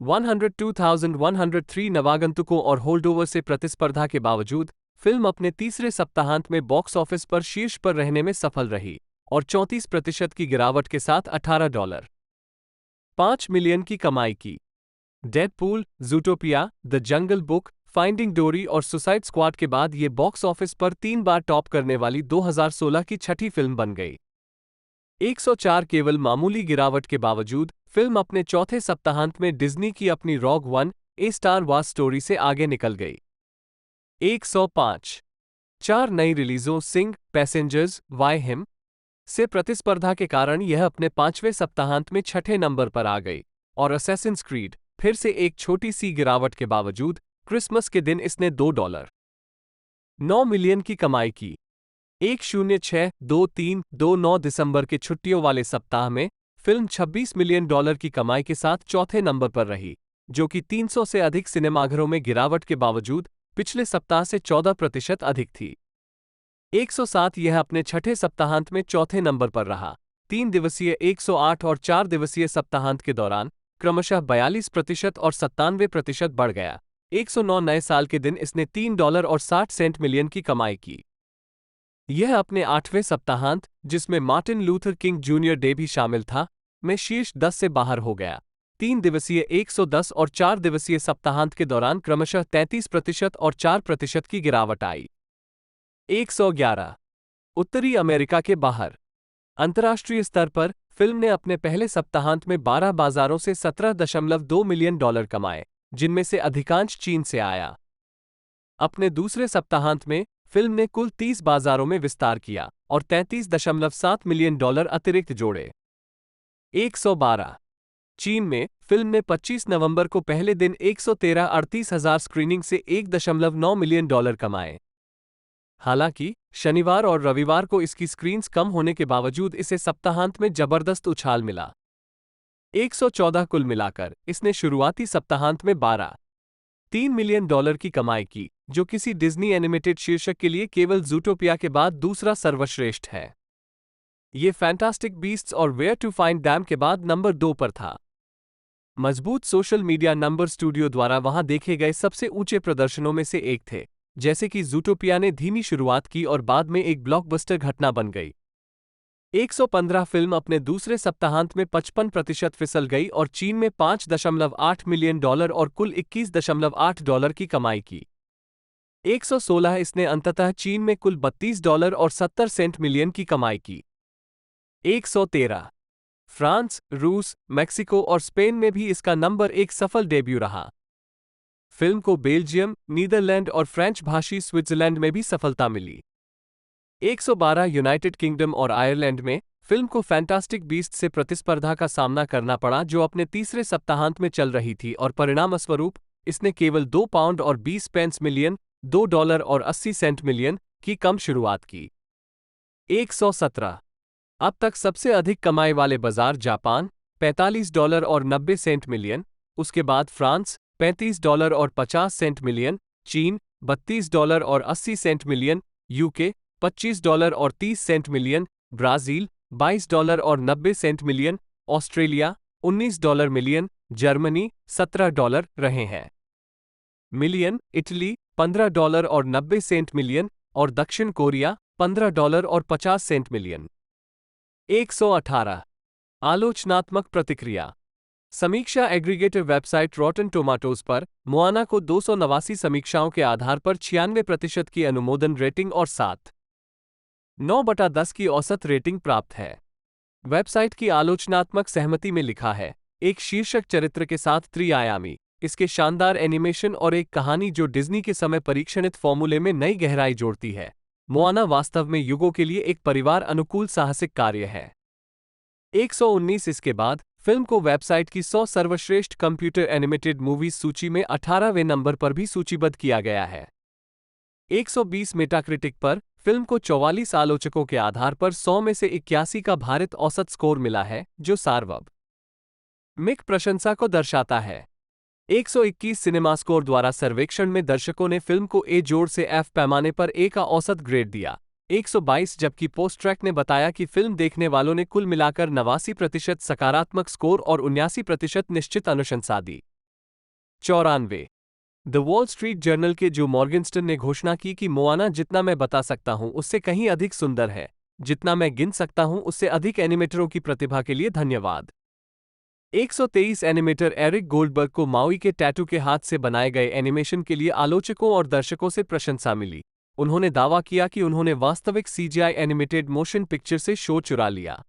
102,103 नवागंतुकों और होल्डओवर से प्रतिस्पर्धा के बावजूद फिल्म अपने तीसरे सप्ताहांत में बॉक्स ऑफिस पर शीर्ष पर रहने में सफल रही और 34% की गिरावट के साथ $18.5 मिलियन की कमाई की। Deadpool, Zootopia, The Jungle Book, Finding Dory और सुसाइड स्क्वाड के बाद ये बॉक्स ऑफिस पर 3 बार टॉप करने वाली 2016 की छठी फिल्म बन गई। 104 केवल मामूली गिरावट के बावजूद फिल्म अपने चौथे सप्ताहांत में डिज्नी की अपनी रॉग वन ए स्टार वार्स स्टोरी से आगे निकल गई। 105 4 नई रिलीजों सिंग, पैसेंजर्स, वाई हिम से प्रतिस्पर्धा के कारण यह अपने 5वें सप्ताहांत में 6ठे नंबर पर आ गई और असैसिन्स क्रीड फिर से एक छोटी सी गिरावट के बावजूद क्रिसमस के दिन इसने $2.9 मिलियन की कमाई की। 106-23-29 दिसंबर के छुट्टियों वाले सप्ताह में फिल्म $26 मिलियन की कमाई के साथ चौथे नंबर पर रही, जो कि 300 से अधिक सिनेमाघरों में गिरावट के बावजूद पिछले सप्ताह से 14% अधिक थी। 107 यह अपने छठे सप्ताहांत में चौथे नंबर पर रहा। 3 दिवसीय 108 और 4 दिवसीय सप्ताहांत के दौरान क्रमशः 42% और 97% बढ़ गया। 109 नए साल के दिन इसने $3.60 मिलियन की कमाई की। यह अपने 8वें सप्ताहांत, जिसमें Martin Luther king junior day भी शामिल था, में शीर्ष 10 से बाहर हो गया। 3 दिवसीय 110 और 4 दिवसीय सप्ताहांत के दौरान क्रमशः 33% और 4% की गिरावट आई। 111 उत्तरी अमेरिका के बाहर अंतर्राष्ट्रीय स्तर पर फिल्म ने अपने पहले सप्ताहांत में 12 बाजारों से $17.2 मिलियन कमाए, जिनमें से अधिकांश चीन से आया। अपने दूसरे सप्ताहांत में फिल्म ने कुल 30 बाजारों में विस्तार किया और $33.7 मिलियन अतिरिक्त जोड़े। 112 चीन में फिल्म ने 25 नवंबर को पहले दिन 113,38,000 स्क्रीनिंग से $1.9 मिलियन कमाए। हालांकि शनिवार और रविवार को इसकी स्क्रीन्स कम होने के बावजूद इसे सप्ताहांत में जबरदस्त उछाल मिला। 114 कुल मिलाकर इसने शुरुआती सप्ताहांत में $3 मिलियन की कमाई की, जो किसी डिज्नी एनिमेटेड शीर्षक के लिए केवल ज़ूटोपिया के बाद दूसरा सर्वश्रेष्ठ है। ये फैंटास्टिक बीस्ट्स और वेयर टू फाइंड डैम के बाद नंबर 2 पर था। मजबूत सोशल मीडिया नंबर स्टूडियो द्वारा वहां देखे गए सबसे ऊंचे प्रदर्शनों में से एक थे, जैसे कि ज़ूटोपिया ने धीमी शुरुआत की और बाद में एक ब्लॉकबस्टर घटना बन गई। 115 फिल्म अपने दूसरे सप्ताहांत में 55% फिसल गई और चीन में $5.8 मिलियन और कुल $21.8 की कमाई की। 116 इसने अंततः चीन में कुल $32.70 मिलियन की कमाई की। 113 फ्रांस, रूस, मेक्सिको और स्पेन में भी इसका नंबर 1 सफल डेब्यू रहा। फिल्म को बेल्जियम, नीदरलैंड और फ्रेंच भाषी स्विट्जरलैंड में भी सफलता मिली। 112 यूनाइटेड किंगडम और आयरलैंड में फिल्म को फैंटास्टिक बीस्ट से प्रतिस्पर्धा का सामना करना पड़ा, जो अपने तीसरे सप्ताहांत में चल रही थी और परिणामस्वरूप इसने केवल £2 और 20 मिलियन, $2 और 80 मिलियन की कम शुरुआत की। 117। अब तक सबसे अधिक कमाई वाले बाजार जापान $45.90 मिलियन, उसके बाद फ्रांस $35.50 मिलियन, चीन $32.80 million, UK $25.30 million, Brazil $22.90 million, Australia $19 million, Germany $17 रहे हैं मिलियन, इटली $15.90 मिलियन और दक्षिण कोरिया $15.50 मिलियन। 118। आलोचनात्मक प्रतिक्रिया। समीक्षा एग्रीगेटर वेबसाइट रॉटन टोमाटोज पर मोआना को 289 समीक्षाओं के आधार पर 96% की अनुमोदन रेटिंग और 7.9/10 की औसत रेटिंग प्राप्त है। वेबसाइट की आलोचनात्मक सहमति में लिखा है, एक शीर्षक चरित्र के साथ त्रिआयामी, इसके शानदार एनिमेशन और एक कहानी जो डिज्नी के समय परीक्षणित फॉर्मूले में नई गहराई जोड़ती है। मोआना वास्तव में युगों के लिए एक परिवार अनुकूल साहसिक कार्य है। 119। इसके बाद फिल्म को वेबसाइट की 100 सर्वश्रेष्ठ कंप्यूटर एनिमेटेड मूवीज सूची में 18वें नंबर पर भी सूचीबद्ध किया गया है। 120 मेटाक्रिटिक पर फिल्म को 44 आलोचकों के आधार पर 100 में से 81 का भारित औसत स्कोर मिला है, जो सार्वभौमिक प्रशंसा को दर्शाता है। 121 सिनेमास्कोर द्वारा सर्वेक्षण में दर्शकों ने फिल्म को ए जोड़ से एफ पैमाने पर ए का औसत ग्रेड दिया। 122 जबकि पोस्ट ट्रैक ने बताया कि फिल्म देखने वालों ने कुल मिलाकर 89% सकारात्मक स्कोर और 79% निश्चित अनुशंसा दी। 94। द वॉल स्ट्रीट जर्नल के जो मॉर्गनस्टन ने घोषणा की कि मोआना जितना मैं बता सकता हूं उससे कहीं अधिक सुंदर है, जितना मैं गिन सकता हूं उससे अधिक एनिमेटरों की प्रतिभा के लिए धन्यवाद। 123 एनिमेटर एरिक गोल्डबर्ग को माउई के टैटू के हाथ से बनाए गए एनिमेशन के लिए आलोचकों और दर्शकों से प्रशंसा मिली। उन्होंने दावा किया कि उन्होंने वास्तविक सीजीआई एनिमेटेड मोशन पिक्चर से शो चुरा लिया।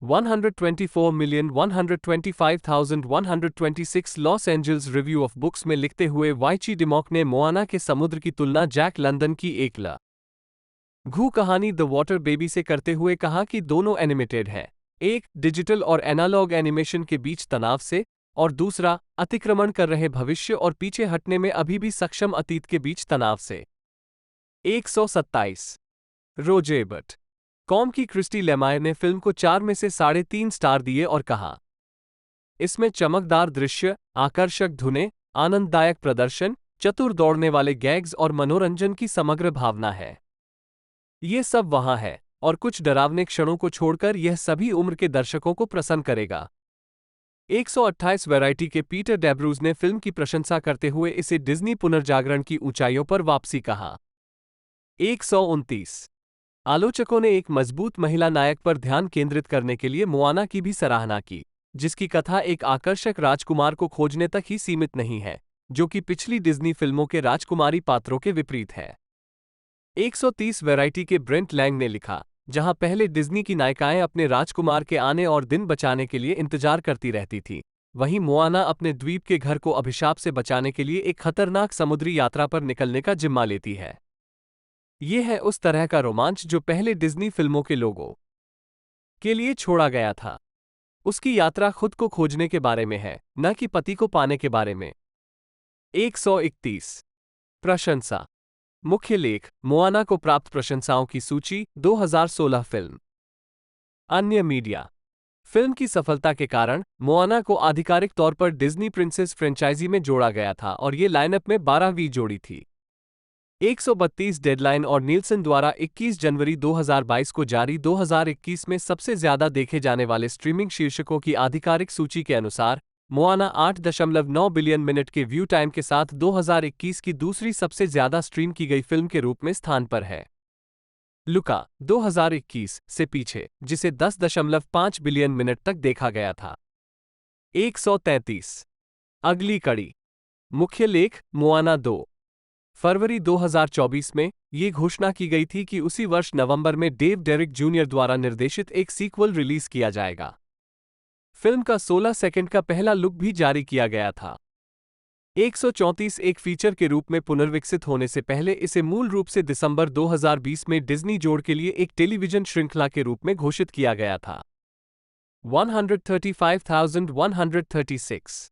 124,125,126 Los Angeles review of books में लिखते हुए वाइची डिमॉक ने मोआना के समुद्र की तुलना जैक लंदन की एक लघु कहानी द वाटर बेबी से करते हुए कहा कि दोनों एनिमेटेड हैं, एक डिजिटल और एनालॉग एनिमेशन के बीच तनाव से, और दूसरा अतिक्रमण कर रहे भविष्य और पीछे हटने में अभी भी सक्षम अतीत के बीच तनाव से। 127। रोजेबट कॉम की क्रिस्टी लेमायर ने फिल्म को 4 में से 3.5 स्टार दिए और कहा, इसमें चमकदार दृश्य, आकर्षक धुनें, आनंददायक प्रदर्शन, चतुर दौड़ने वाले गैग्स और मनोरंजन की समग्र भावना है। ये सब वहां है, और कुछ डरावने क्षणों को छोड़कर यह सभी उम्र के दर्शकों को प्रसन्न करेगा। 128 वैरायटी के पीटर डेब्रूज ने फिल्म की प्रशंसा करते हुए इसे डिज्नी पुनर्जागरण की ऊंचाइयों पर वापसी कहा। 129 आलोचकों ने एक मजबूत महिला नायक पर ध्यान केंद्रित करने के लिए मोआना की भी सराहना की, जिसकी कथा एक आकर्षक राजकुमार को खोजने तक ही सीमित नहीं है, जो कि पिछली डिज्नी फिल्मों के राजकुमारी पात्रों के विपरीत है। 130 वैरायटी के ब्रेंट लैंग ने लिखा, जहां पहले डिज्नी की नायिकाएं अपने राजकुमार के आने और दिन बचाने के लिए इंतजार करती रहती थीं, वहीं मोआना अपने द्वीप के घर को अभिशाप से बचाने के लिए एक खतरनाक समुद्री यात्रा पर निकलने का जिम्मा लेती है। यह है उस तरह का रोमांच जो पहले डिज्नी फिल्मों के लोगों के लिए छोड़ा गया था। उसकी यात्रा खुद को खोजने के बारे में है, न कि पति को पाने के बारे में। 131 प्रशंसा। मुख्य लेख, मोआना को प्राप्त प्रशंसाओं की सूची, 2016 फिल्म। अन्य मीडिया। फिल्म की सफलता के कारण मोआना को आधिकारिक तौर पर डिज्नी प्रिंसेस फ्रेंचाइजी में जोड़ा गया था और ये लाइनअप में 12वीं जोड़ी थी। 132 डेडलाइन और नीलसन द्वारा 21 जनवरी 2022 को जारी 2021 में सबसे ज्यादा देखे जाने वाले स्ट्रीमिंग शीर्षकों की आधिकारिक सूची के अनुसार मोआना 8.9 बिलियन मिनट के व्यू टाइम के साथ 2021 की दूसरी सबसे ज्यादा स्ट्रीम की गई फिल्म के रूप में स्थान पर है। लुका 2021 से पीछे, जिसे 10.5 बिलियन मिनट तक देखा गया था। 133 अगली कड़ी। मुख्य लेख, मोआना 2। फरवरी 2024 में ये घोषणा की गई थी कि उसी वर्ष नवंबर में डेव डेरिक जूनियर द्वारा निर्देशित एक सीक्वल रिलीज किया जाएगा। फिल्म का 16 सेकंड का पहला लुक भी जारी किया गया था। 134 एक फीचर के रूप में पुनर्विकसित होने से पहले इसे मूल रूप से दिसंबर 2020 में डिज्नी जोड़ के लिए एक टेलीविजन श्रृंखला के रूप में घोषित किया गया था। 135,136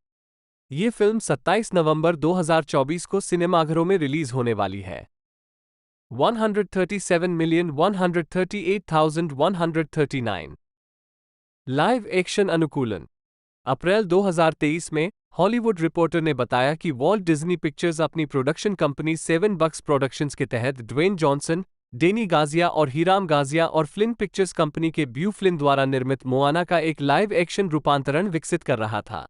ये फिल्म 27 नवंबर 2024 को सिनेमाघरों में रिलीज होने वाली है। 137,138,139। लाइव एक्शन अनुकूलन। अप्रैल 2023 में हॉलीवुड रिपोर्टर ने बताया कि वॉल्ट डिज्नी पिक्चर्स अपनी प्रोडक्शन कंपनी 7 बक्स प्रोडक्शंस के तहत ड्वेन जॉनसन, डेनी गाजिया और हीराम गाजिया और फ्लिन पिक्चर्स कंपनी के ब्यू फ्लिन द्वारा निर्मित मोआना का एक लाइव एक्शन रूपांतरण विकसित कर रहा था।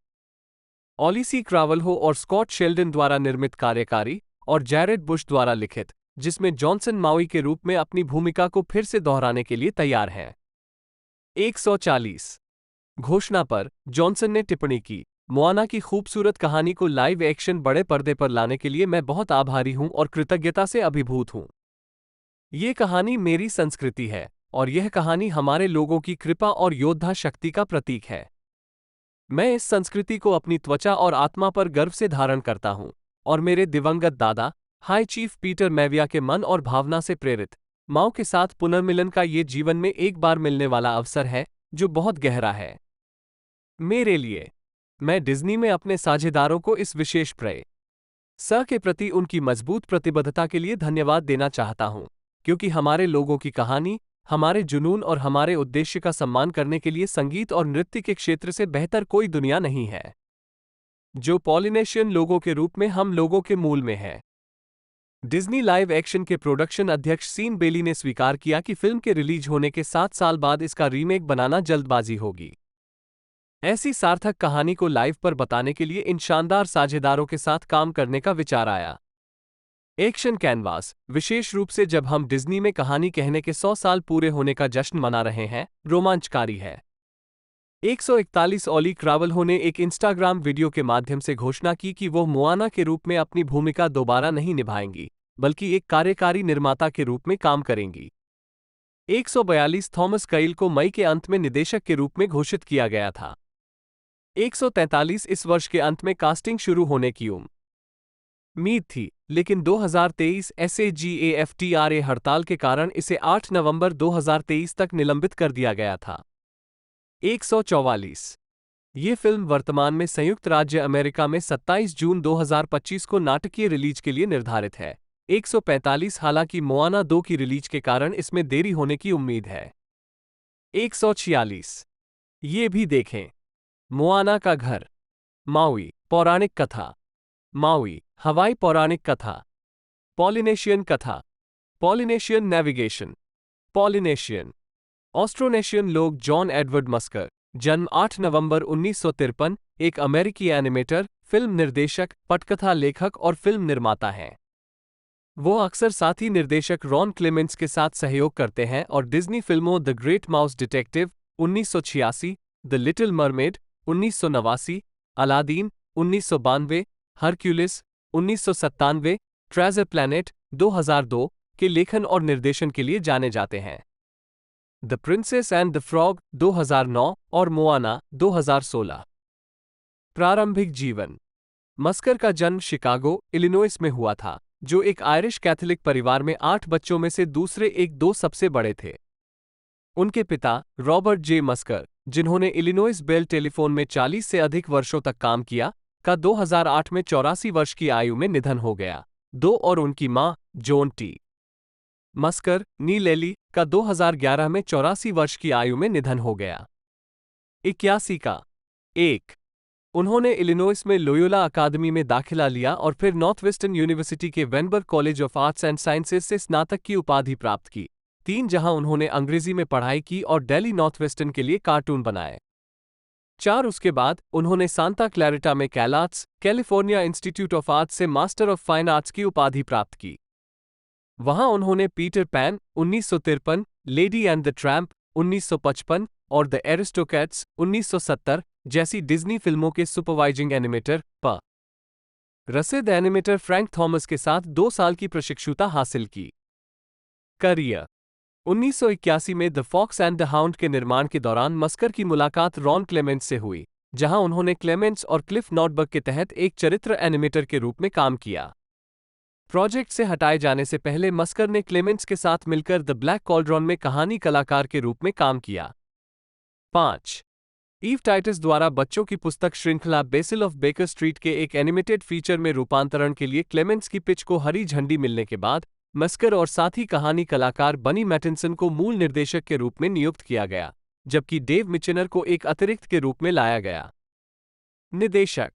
ऑलिसी क्रावल्हो और स्कॉट शेल्डन द्वारा निर्मित कार्यकारी और जैरेड बुश द्वारा लिखित, जिसमें जॉनसन माउई के रूप में अपनी भूमिका को फिर से दोहराने के लिए तैयार हैं। 140 घोषणा पर जॉनसन ने टिप्पणी की, मोआना की खूबसूरत कहानी को लाइव एक्शन बड़े पर्दे पर लाने के लिए मैं बहुत आभारी हूं और कृतज्ञता से अभिभूत हूं। ये कहानी मेरी संस्कृति है और यह कहानी हमारे लोगों की कृपा और योद्धा शक्ति का प्रतीक है। मैं इस संस्कृति को अपनी त्वचा और आत्मा पर गर्व से धारण करता हूं और मेरे दिवंगत दादा हाई चीफ पीटर मैविया के मन और भावना से प्रेरित माओ के साथ पुनर्मिलन का ये जीवन में एक बार मिलने वाला अवसर है जो बहुत गहरा है मेरे लिए। मैं डिज्नी में अपने साझेदारों को इस विशेष प्रयास के प्रति उनकी मजबूत प्रतिबद्धता के लिए धन्यवाद देना चाहता हूं, क्योंकि हमारे लोगों की कहानी, हमारे जुनून और हमारे उद्देश्य का सम्मान करने के लिए संगीत और नृत्य के क्षेत्र से बेहतर कोई दुनिया नहीं है, जो पॉलिनेशियन लोगों के रूप में हम लोगों के मूल में है। डिज्नी लाइव एक्शन के प्रोडक्शन अध्यक्ष सीन बेली ने स्वीकार किया कि फिल्म के रिलीज होने के 7 साल बाद इसका रीमेक बनाना जल्दबाजी होगी। ऐसी सार्थक कहानी को लाइव पर बताने के लिए इन शानदार साझेदारों के साथ काम करने का विचार आया। एक्शन कैनवास, विशेष रूप से जब हम डिज्नी में कहानी कहने के 100 साल पूरे होने का जश्न मना रहे हैं, रोमांचकारी है। 141 ऑली क्रावल्हो ने एक इंस्टाग्राम वीडियो के माध्यम से घोषणा की कि वो मोआना के रूप में अपनी भूमिका दोबारा नहीं निभाएंगी, बल्कि एक कार्यकारी निर्माता के रूप में काम करेंगी। 142 थॉमस कईल को मई के अंत में निदेशक के रूप में घोषित किया गया था। 143 इस वर्ष के अंत में कास्टिंग शुरू होने की उम्मीद थी, लेकिन 2023 SAG-AFTRA हड़ताल के कारण इसे 8 नवंबर 2023 तक निलंबित कर दिया गया था। 144 ये फिल्म वर्तमान में संयुक्त राज्य अमेरिका में 27 जून 2025 को नाटकीय रिलीज के लिए निर्धारित है। 145 हालांकि मोआना 2 की रिलीज के कारण इसमें देरी होने की उम्मीद है। 146 ये भी देखें, मोआना का घर, माउई, पौराणिक कथा, माउई, हवाई पौराणिक कथा, पॉलिनेशियन कथा, पॉलिनेशियन नेविगेशन, पॉलिनेशियन, ऑस्ट्रोनेशियन लोग जॉन एडवर्ड मस्कर, जन्म 8 नवंबर 1953, एक अमेरिकी एनिमेटर, फिल्म निर्देशक, पटकथा लेखक और फिल्म निर्माता हैं। वो अक्सर साथी निर्देशक रॉन क्लेमेंट्स के साथ सहयोग करते हैं और डिज्नी फिल्मों the great mouse detective 1986, the little mermaid 1989, Aladdin 1992, Hercules 1997, treasure planet 2002 के लेखन और निर्देशन के लिए जाने जाते हैं। The princess and the frog 2009 और मोआना 2016। प्रारंभिक जीवन। मस्कर का जन्म शिकागो, इलिनॉइस में हुआ था, जो एक आयरिश कैथोलिक परिवार में 8 बच्चों में से दूसरे 1-2 सबसे बड़े थे। उनके पिता रॉबर्ट जे मस्कर, जिन्होंने इलिनॉइस बेल टेलीफोन में 40 से अधिक वर्षों तक काम किया, का 2008 में 84 वर्ष की आयु में निधन हो गया। और उनकी मां जोन टी मस्कर, नी लेली, का 2011 में 84 वर्ष की आयु में निधन हो गया। 81 का 1 उन्होंने इलिनॉइस में लोयोला अकादमी में दाखिला लिया और फिर नॉर्थवेस्टर्न यूनिवर्सिटी के Weinberg College of Arts and Sciences से स्नातक की उपाधि प्राप्त की। 3 जहां उन्होंने अंग्रेजी में पढ़ाई की और दिल्ली नॉर्थवेस्टर्न के लिए कार्टून बनाए। 4 उसके बाद उन्होंने सांता क्लैरिटा में कैलार्ट्स, कैलिफोर्निया इंस्टीट्यूट ऑफ आर्ट्स से मास्टर ऑफ फाइन आर्ट्स की उपाधि प्राप्त की। वहां उन्होंने Peter pan 1953, lady and the tramp 1955 और द एरिस्टोक्रेट्स 1970 जैसी डिज्नी फिल्मों के सुपरवाइजिंग एनिमेटर रसिद एनिमेटर फ्रैंक थॉमस के साथ 2 साल की प्रशिक्षुता हासिल की। करियर। 1981 में The Fox and the Hound के निर्माण के दौरान मस्कर की मुलाकात रॉन क्लेमेंट्स से हुई, जहां उन्होंने क्लेमेंट्स और क्लिफ नॉटबर्ग के तहत एक चरित्र एनिमेटर के रूप में काम किया। प्रोजेक्ट से हटाए जाने से पहले मस्कर ने क्लेमेंट्स के साथ मिलकर द ब्लैक कॉल्ड्रॉन में कहानी कलाकार के रूप में काम किया। 5 ईव टाइटस द्वारा बच्चों की पुस्तक श्रृंखला बेसिल ऑफ बेकर स्ट्रीट के एक एनिमेटेड फीचर में रूपांतरण के लिए क्लेमेंट्स की पिच को हरी झंडी मिलने के बाद मस्कर और साथ ही कहानी कलाकार बनी मैटिनसन को मूल निर्देशक के रूप में नियुक्त किया गया, जबकि डेव मिचनर को एक अतिरिक्त के रूप में लाया गया। निर्देशक।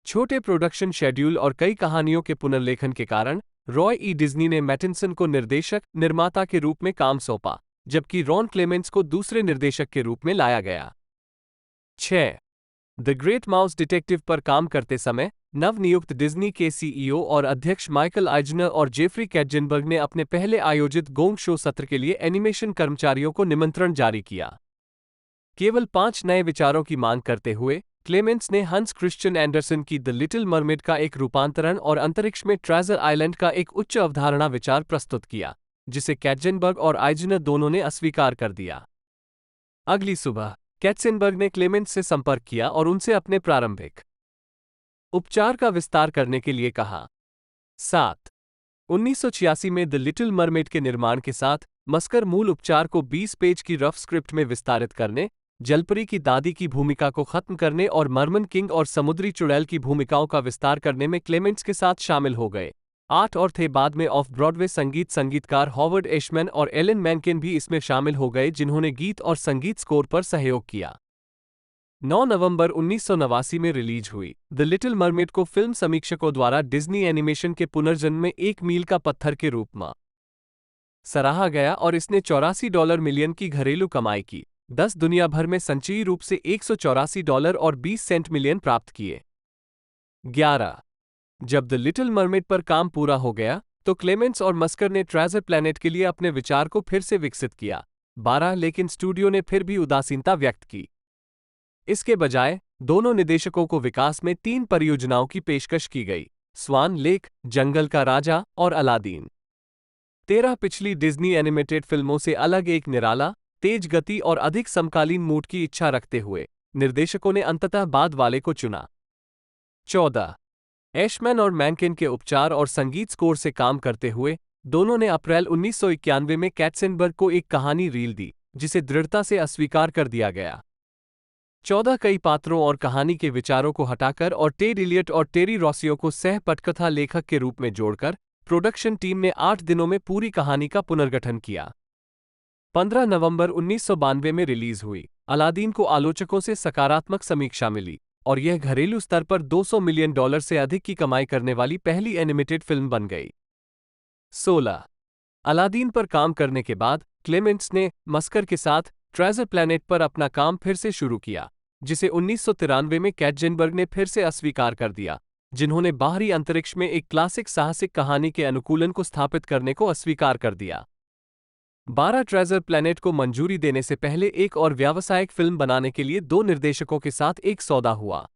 छोटे प्रोडक्शन शेड्यूल और कई कहानियों के पुनर्लेखन के कारण रॉय ई डिज्नी ने मैटिनसन को निर्देशक निर्माता के रूप में काम सौंपा, जबकि रॉन क्लेमेंट्स को दूसरे निर्देशक के रूप में लाया गया। 6. द ग्रेट माउस डिटेक्टिव पर काम करते समय नवनियुक्त डिज्नी के सीईओ और अध्यक्ष माइकल आइजनर और जेफरी कैटजिनबर्ग ने अपने पहले आयोजित गोंग शो सत्र के लिए एनिमेशन कर्मचारियों को निमंत्रण जारी किया। केवल 5 नए विचारों की मांग करते हुए क्लेमेंट्स ने हंस क्रिश्चियन एंडरसन की द लिटिल मरमेड का एक रूपांतरण और अंतरिक्ष में ट्रेजर आइलैंड का एक उच्च अवधारणा विचार प्रस्तुत किया, जिसे कैटजिनबर्ग और आइजनर दोनों ने अस्वीकार कर दिया। अगली सुबह कैटजिनबर्ग ने क्लेमेंट्स से संपर्क किया और उनसे अपने प्रारंभिक उपचार का विस्तार करने के लिए कहा। 7. 1986 में द लिटिल मरमेड के निर्माण के साथ मस्कर मूल उपचार को 20 पेज की रफ स्क्रिप्ट में विस्तारित करने, जलपरी की दादी की भूमिका को खत्म करने और मर्मन किंग और समुद्री चुड़ैल की भूमिकाओं का विस्तार करने में क्लेमेंट्स के साथ शामिल हो गए। 8 और थे बाद में ऑफ ब्रॉडवे संगीतकार हॉवर्ड एशमैन और एलन मैनकिन भी इसमें शामिल हो गए, जिन्होंने गीत और संगीत स्कोर पर सहयोग किया। 9 नवंबर 1989 में रिलीज हुई द लिटिल मरमेड को फिल्म समीक्षकों द्वारा डिज्नी एनिमेशन के पुनर्जन्म में एक मील का पत्थर के रूप में सराहा गया और इसने $84 मिलियन की घरेलू कमाई की। 10 दुनिया भर में संचयी रूप से $184 और 20 सेंट मिलियन प्राप्त किए। 11. जब द लिटिल मरमेड पर काम पूरा हो गया तो क्लेमेंट्स और मस्कर ने ट्रेजर प्लैनेट के लिए अपने विचार को फिर से विकसित किया। 12 लेकिन स्टूडियो ने फिर भी उदासीनता व्यक्त की। इसके बजाय दोनों निदेशकों को विकास में 3 परियोजनाओं की पेशकश की गई: स्वान लेक, जंगल का राजा और अलादीन। 13 पिछली डिज्नी एनिमेटेड फिल्मों से अलग एक निराला, तेज गति और अधिक समकालीन मूड की इच्छा रखते हुए निर्देशकों ने अंततः बाद वाले को चुना। 14. एशमैन और मैनकिन के उपचार और संगीत स्कोर से काम करते हुए दोनों ने अप्रैल 1991 में कैटजिनबर्ग को एक कहानी रील दी, जिसे दृढ़ता से अस्वीकार कर दिया गया। 14 कई पात्रों और कहानी के विचारों को हटाकर और टेड इलियट और टेरी रॉसियो को सह पटकथा लेखक के रूप में जोड़कर प्रोडक्शन टीम ने 8 दिनों में पूरी कहानी का पुनर्गठन किया। 15 नवंबर 1992 में रिलीज हुई अलादीन को आलोचकों से सकारात्मक समीक्षा मिली और यह घरेलू स्तर पर $200 मिलियन से अधिक की कमाई करने वाली पहली एनिमेटेड फिल्म बन गई। 16. अलादीन पर काम करने के बाद क्लेमेंट्स ने मस्कर के साथ ट्रेजर प्लैनेट पर अपना काम फिर से शुरू किया, जिसे 1993 में कैटजिनबर्ग ने फिर से अस्वीकार कर दिया, जिन्होंने बाहरी अंतरिक्ष में एक क्लासिक साहसिक कहानी के अनुकूलन को स्थापित करने को अस्वीकार कर दिया। 12 ट्रेजर प्लैनेट को मंजूरी देने से पहले एक और व्यावसायिक फिल्म बनाने के लिए 2 निर्देशकों के साथ एक सौदा हुआ।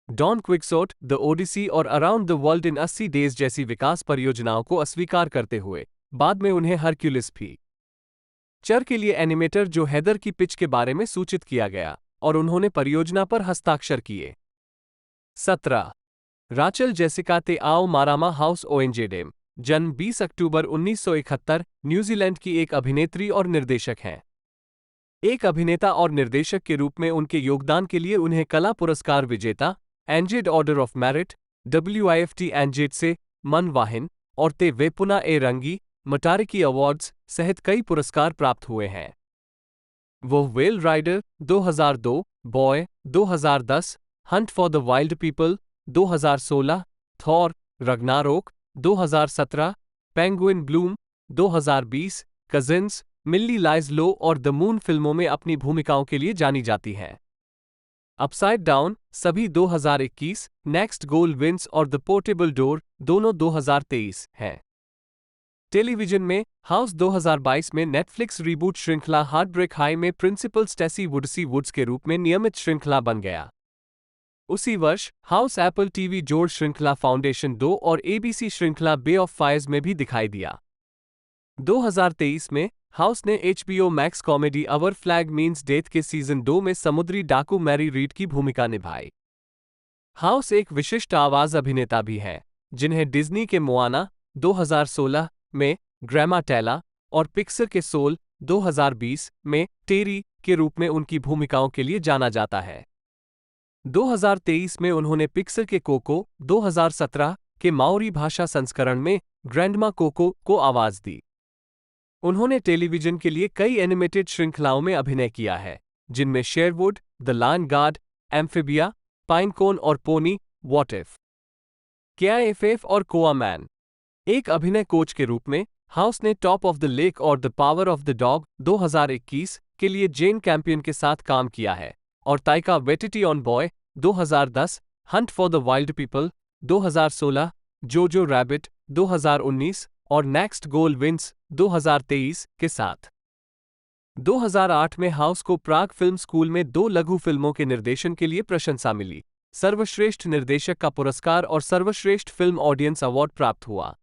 डॉन क्विक्सोट द ओडिसी और around the world in 80 days जैसी विकास परियोजनाओं को अस्वीकार करते हुए बाद में उन्हें हरक्यूलिस फीचर के लिए एनिमेटर जो हेदर की पिच के बारे में सूचित किया गया और उन्होंने परियोजना पर हस्ताक्षर किए। 17. राचल जेसिका ते आओ मारामा हाउस ओएनजेडेम, जन्म 20 अक्टूबर 1971, न्यूजीलैंड की एक अभिनेत्री और निर्देशक हैं। एक अभिनेता और निर्देशक के रूप में उनके योगदान के लिए उन्हें कला पुरस्कार विजेता एंजेड ऑर्डर ऑफ मेरिट, WIFT एंजेड से मन वाहिन और ते वेपुना ए रंगी मटारिकी अवार्ड्स सहित कई पुरस्कार प्राप्त हुए हैं। वो Whale Rider 2002, Boy 2010, Hunt for the Wilderpeople 2016, Thor Ragnarok 2017, Penguin Bloom 2020, Cousins, Millie Lies Low और द मून फिल्मों में अपनी भूमिकाओं के लिए जानी जाती हैं। अपसाइड डाउन सभी 2021, नेक्स्ट गोल विंस और द पोर्टेबल डोर दोनों 2023 हैं। टेलीविजन में हाउस 2022 में नेटफ्लिक्स रीबूट श्रृंखला हार्टब्रेक हाई में प्रिंसिपल स्टेसी वुड्सी वुड्स के रूप में नियमित श्रृंखला बन गया। उसी वर्ष हाउस एप्पल टीवी जोड़ श्रृंखला फाउंडेशन 2 और ABC श्रृंखला बे ऑफ फायर्स में भी दिखाई दिया। 2023 में हाउस ने HBO मैक्स कॉमेडी अवर फ्लैग मीन्स डेथ के सीजन 2 में समुद्री डाकू मैरी रीड की भूमिका निभाई। हाउस एक विशिष्ट आवाज अभिनेता भी है, जिन्हें डिज्नी के मोआना 2016 में ग्रैमा टैला और पिक्सर के सोल 2020 में टेरी के रूप में उनकी भूमिकाओं के लिए जाना जाता है। 2023 में उन्होंने पिक्सर के कोको, 2017 के माओरी भाषा संस्करण में ग्रैंडमा कोको को आवाज दी। उन्होंने टेलीविजन के लिए कई एनिमेटेड श्रृंखलाओं में अभिनय किया है, जिनमें Sherwood, The Lion Guard, Amphibia, Pinecone और Pony, What If, Kiff और कोआ मैन। एक अभिनय कोच के रूप में हाउस ने टॉप ऑफ द लेक और the power of the dog 2021 के लिए जेन कैंपियन के साथ काम किया है, और Taika Waititi on Boy 2010, Hunt for the Wilderpeople 2016, Jojo rabbit 2019 और नेक्स्ट गोल विंस 2023 के साथ। 2008 में हाउस को प्राग फिल्म स्कूल में 2 लघु फिल्मों के निर्देशन के लिए प्रशंसा मिली, सर्वश्रेष्ठ निर्देशक का पुरस्कार और सर्वश्रेष्ठ फिल्म ऑडियंस अवार्ड प्राप्त हुआ।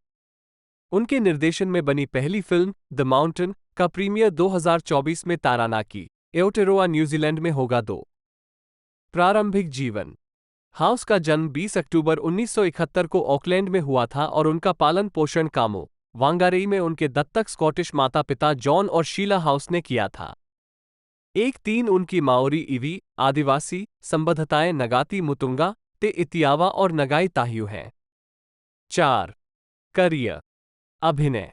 उनके निर्देशन में बनी पहली फिल्म द माउंटेन का प्रीमियर 2024 में तारानाकी, एओटेरोआ न्यूजीलैंड में होगा। 2 प्रारंभिक जीवन। हाउस का जन्म 20 अक्टूबर 1971 को ऑकलैंड में हुआ था और उनका पालन पोषण कामो, वांगारेई में उनके दत्तक स्कॉटिश माता पिता जॉन और शीला हाउस ने किया था। 3 उनकी माओरी इवी, आदिवासी संबद्धताएं नगाती मुतुंगा, ते इतियावा और नगाई ताहियू हैं। 4 करियर। अभिनय।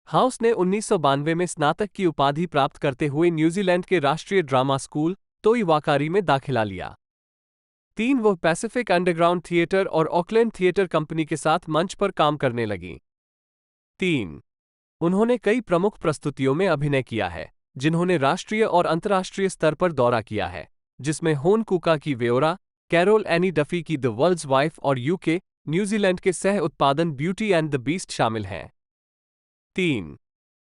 हाउस ने 1992 में स्नातक की उपाधि प्राप्त करते हुए न्यूजीलैंड के राष्ट्रीय ड्रामा स्कूल तोइवाकारी में दाखिला लिया। 3 वह पैसिफिक अंडरग्राउंड थिएटर और ऑकलैंड थिएटर कंपनी के साथ मंच पर काम करने लगी। 3 उन्होंने कई प्रमुख प्रस्तुतियों में अभिनय किया है, जिन्होंने राष्ट्रीय और अंतर्राष्ट्रीय स्तर पर दौरा किया है, जिसमें होन कुका की वेओरा, कैरोल एनी डफी की द वर्ल्ड्स वाइफ और यूके, न्यूजीलैंड के सह उत्पादन ब्यूटी एंड द बीस्ट शामिल हैं। 3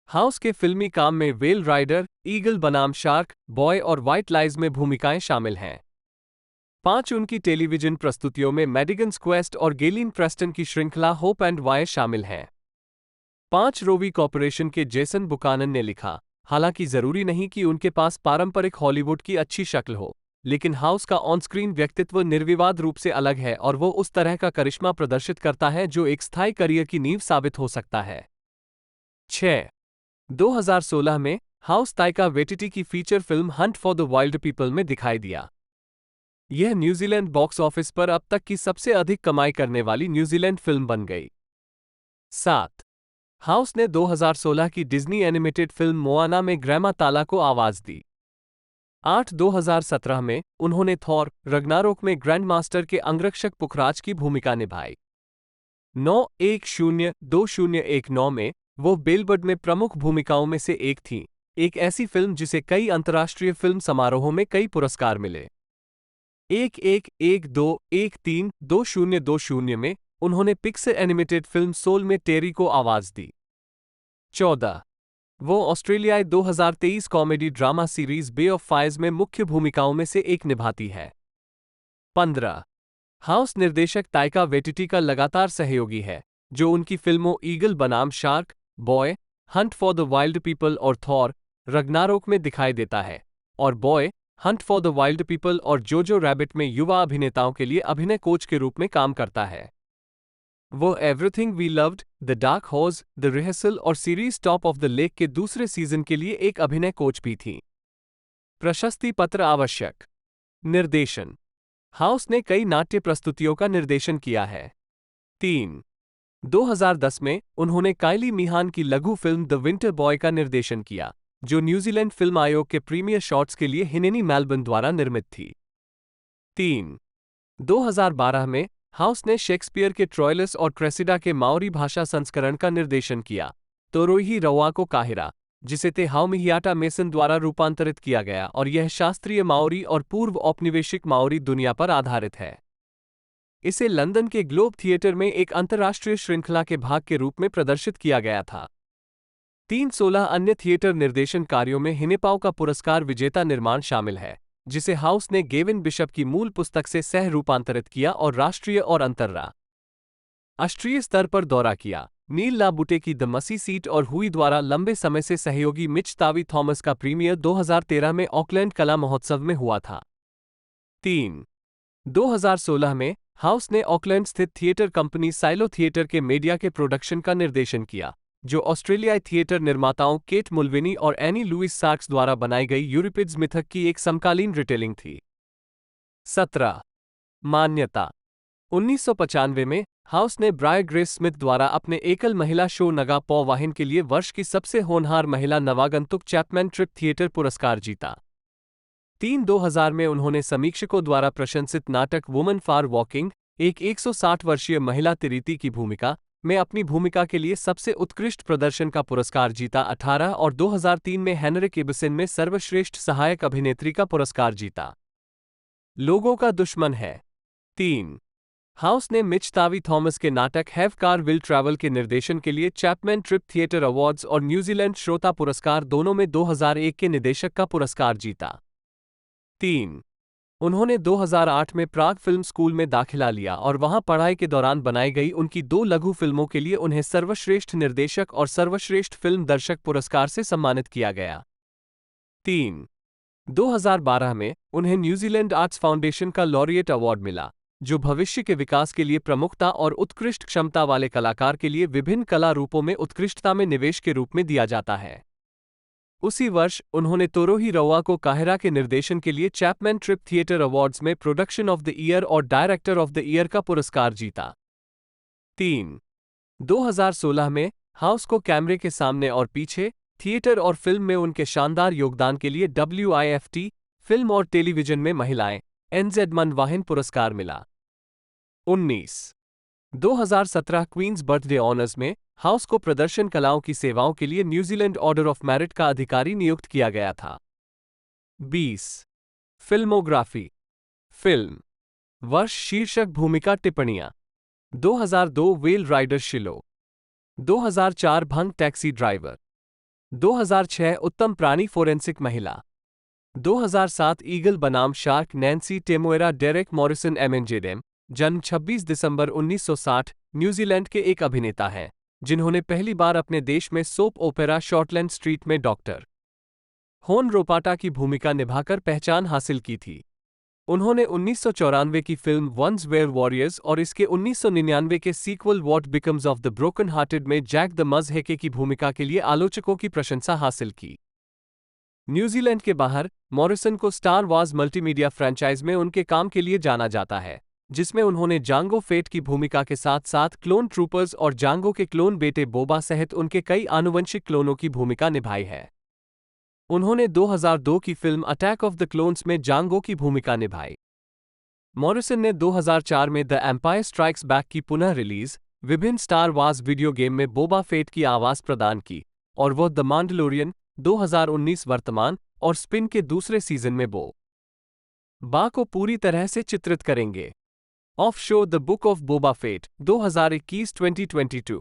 हाउस के फिल्मी काम में वेल राइडर, ईगल बनाम शार्क, बॉय और व्हाइट लाइज में भूमिकाएं शामिल हैं। 5 उनकी टेलीविजन प्रस्तुतियों में मेडिगन्स क्वेस्ट और गेलिन प्रेस्टन की श्रृंखला होप एंड वाई शामिल हैं। 5 रोवी कॉर्पोरेशन के जेसन बुकानन ने लिखा, हालांकि जरूरी नहीं कि उनके पास पारंपरिक हॉलीवुड की अच्छी शक्ल हो, लेकिन हाउस का ऑन-स्क्रीन व्यक्तित्व निर्विवाद रूप से अलग है और वो उस तरह का करिश्मा प्रदर्शित करता है जो एक स्थायी करियर की नींव साबित हो सकता है। 6 2016 में हाउस ताइका वेटिटी की feature film Hunt for the wild people में दिखाई दिया। यह न्यूजीलैंड बॉक्स ऑफिस पर अब तक की सबसे अधिक कमाई करने वाली न्यूजीलैंड फिल्म बन गई। 7 हाउस ने 2016 की डिज्नी एनिमेटेड फिल्म मोआना में ग्रैमा ताला को आवाज दी। 8 2017 में उन्होंने थॉर रग्नारोक में ग्रैंड मास्टर के अंगरक्षक पुखराज की भूमिका निभाई। 9 2019 में वो बिलबर्ड में प्रमुख भूमिकाओं में से एक थीं, एक ऐसी फिल्म जिसे कई अंतर्राष्ट्रीय फिल्म समारोहों में कई पुरस्कार मिले। 2020 में उन्होंने पिक्सर एनिमेटेड फिल्म सोल में टेरी को आवाज दी। 14 वो ऑस्ट्रेलियाई 2023 comedy drama series Bay of Fires में मुख्य भूमिकाओं में से एक निभाती है। 15 हाउस निर्देशक ताइका वेटिटी का लगातार सहयोगी है, जो उनकी फिल्मों ईगल बनाम shark, boy, Hunt for the wild people और थॉर रग्नारोक में दिखाई देता है, और boy, Hunt for the wild people और जोजो रैबिट में युवा अभिनेताओं के लिए अभिनय कोच के रूप में काम करता है। वो Everything We Loved, The Dark Horse, The Rehearsal और series Top of the Lake के दूसरे सीजन के लिए एक अभिनय कोच भी थी। प्रशस्ति पत्र आवश्यक। निर्देशन। हाउस ने कई नाट्य प्रस्तुतियों का निर्देशन किया है। 3 2010 में उन्होंने काइली मिहान की लघु फिल्म द विंटर बॉय का निर्देशन किया, जो न्यूजीलैंड फिल्म आयोग के प्रीमियर शॉट्स के लिए हिनेनी मेलबर्न द्वारा निर्मित थी। 3 2012 में हाउस ने शेक्सपियर के ट्रोइलस और क्रेसिडा के माओरी भाषा संस्करण का निर्देशन किया, तोरोही रवा को काहिरा, जिसे ते हाउमिहियाटा मेसन द्वारा रूपांतरित किया गया, और यह शास्त्रीय माओरी और पूर्व औपनिवेशिक माओरी दुनिया पर आधारित है। इसे लंदन के ग्लोब थिएटर में एक अंतर्राष्ट्रीय श्रृंखला के भाग के रूप में प्रदर्शित किया गया था। 316 अन्य थिएटर निर्देशन कार्यों में हिनेपाओ का पुरस्कार विजेता निर्माण शामिल है, जिसे हाउस ने गेविन बिशप की मूल पुस्तक से सह रूपांतरित किया और राष्ट्रीय और अंतर्राष्ट्रीय स्तर पर दौरा किया। नील लाबुटे की द मसी सीट और हुई द्वारा लंबे समय से सहयोगी मिच तावी थॉमस का प्रीमियर 2013 में ऑकलैंड कला महोत्सव में हुआ था। 3 2016 में हाउस ने ऑकलैंड स्थित थिएटर कंपनी साइलो थिएटर के मीडिया के प्रोडक्शन का निर्देशन किया, जो ऑस्ट्रेलियाई थिएटर निर्माताओं केट मुल्विनी और एनी लुइस सार्क्स द्वारा बनाई गई यूरिपिड्स मिथक की एक समकालीन रिटेलिंग थी। 17 मान्यता। 1995 में हाउस ने ब्रायर ग्रेस स्मिथ द्वारा अपने एकल महिला शो नगा पॉ वाहिन के लिए वर्ष की सबसे होनहार महिला नवागंतुक चैपमैन ट्रिप थिएटर पुरस्कार जीता। 2000 में उन्होंने समीक्षकों द्वारा प्रशंसित नाटक वुमन फॉर वॉकिंग, एक 160 वर्षीय महिला तिरीति की भूमिका में अपनी भूमिका के लिए सबसे उत्कृष्ट प्रदर्शन का पुरस्कार जीता। 18 और 2003 में हेनरिक इब्सन में सर्वश्रेष्ठ सहायक अभिनेत्री का पुरस्कार जीता। लोगों का दुश्मन है 3। हाउस ने मिच तावी थॉमस के नाटक हैव कार विल ट्रैवल के निर्देशन के लिए चैपमैन ट्रिप थिएटर अवार्ड्स और न्यूजीलैंड श्रोता पुरस्कार दोनों में 2001 के निदेशक का पुरस्कार जीता। 3। उन्होंने 2008 में प्राग फिल्म स्कूल में दाखिला लिया और वहां पढ़ाई के दौरान बनाई गई उनकी 2 लघु फिल्मों के लिए उन्हें सर्वश्रेष्ठ निर्देशक और सर्वश्रेष्ठ फिल्म दर्शक पुरस्कार से सम्मानित किया गया। 3। 2012 में उन्हें न्यूजीलैंड आर्ट्स फाउंडेशन का लॉरिएट अवार्ड मिला, जो भविष्य के विकास के लिए प्रमुखता और उत्कृष्ट क्षमता वाले कलाकार के लिए विभिन्न कला रूपों में उत्कृष्टता में निवेश के रूप में दिया जाता है। उसी वर्ष उन्होंने तोरोही रउआ को काहिरा के निर्देशन के लिए चैपमैन ट्रिप थिएटर अवार्ड्स में प्रोडक्शन ऑफ द ईयर और डायरेक्टर ऑफ द ईयर का पुरस्कार जीता। 3। 2016 में हाउस को कैमरे के सामने और पीछे, थिएटर और फिल्म में उनके शानदार योगदान के लिए WIFT फिल्म और टेलीविजन में महिलाएं NZ मन वाहिन पुरस्कार मिला। 19। 2017 क्वींस बर्थडे ऑनर्स में हाउस को प्रदर्शन कलाओं की सेवाओं के लिए न्यूजीलैंड ऑर्डर ऑफ मेरिट का अधिकारी नियुक्त किया गया था। 20। फिल्मोग्राफी। फिल्म वर्ष शीर्षक भूमिका टिप्पणियां 2002 वेल राइडर शिलो, 2004 भंग टैक्सी ड्राइवर, 2006 उत्तम प्राणी फोरेंसिक महिला, 2007 ईगल बनाम शार्क नैन्सी टेमोएरा डेरेक मॉरिसन एमेंजेडेम, जन्म 26 दिसंबर 1960, न्यूजीलैंड के एक अभिनेता हैं जिन्होंने पहली बार अपने देश में सोप ओपेरा शॉर्टलैंड स्ट्रीट में डॉक्टर होन रोपाटा की भूमिका निभाकर पहचान हासिल की थी। उन्होंने 1994 की फिल्म वंस वेयर वॉरियर्स और इसके 1999 के sequel What Becomes of the Broken Hearted में जैक द मज़हेके की भूमिका के लिए आलोचकों की प्रशंसा हासिल की। न्यूजीलैंड के बाहर मॉरिसन को स्टार वार्स मल्टीमीडिया फ्रेंचाइज में उनके काम के लिए जाना जाता है, जिसमें उन्होंने जांगो फेट की भूमिका के साथ साथ क्लोन ट्रूपर्स और जांगो के क्लोन बेटे बोबा सहित उनके कई आनुवंशिक क्लोनों की भूमिका निभाई है। उन्होंने 2002 की film attack of the clones में जांगो की भूमिका निभाई। मॉरिसन ने 2004 में द एम्पायर स्ट्राइक्स बैक की पुनः रिलीज विभिन्न स्टार वार्स वीडियो गेम में बोबा फेट की आवाज प्रदान की और वह द मांडलोरियन 2019 वर्तमान और स्पिन के दूसरे सीजन में बा को पूरी तरह से चित्रित करेंगे। Of show the book of Boba Fett 2021-2022।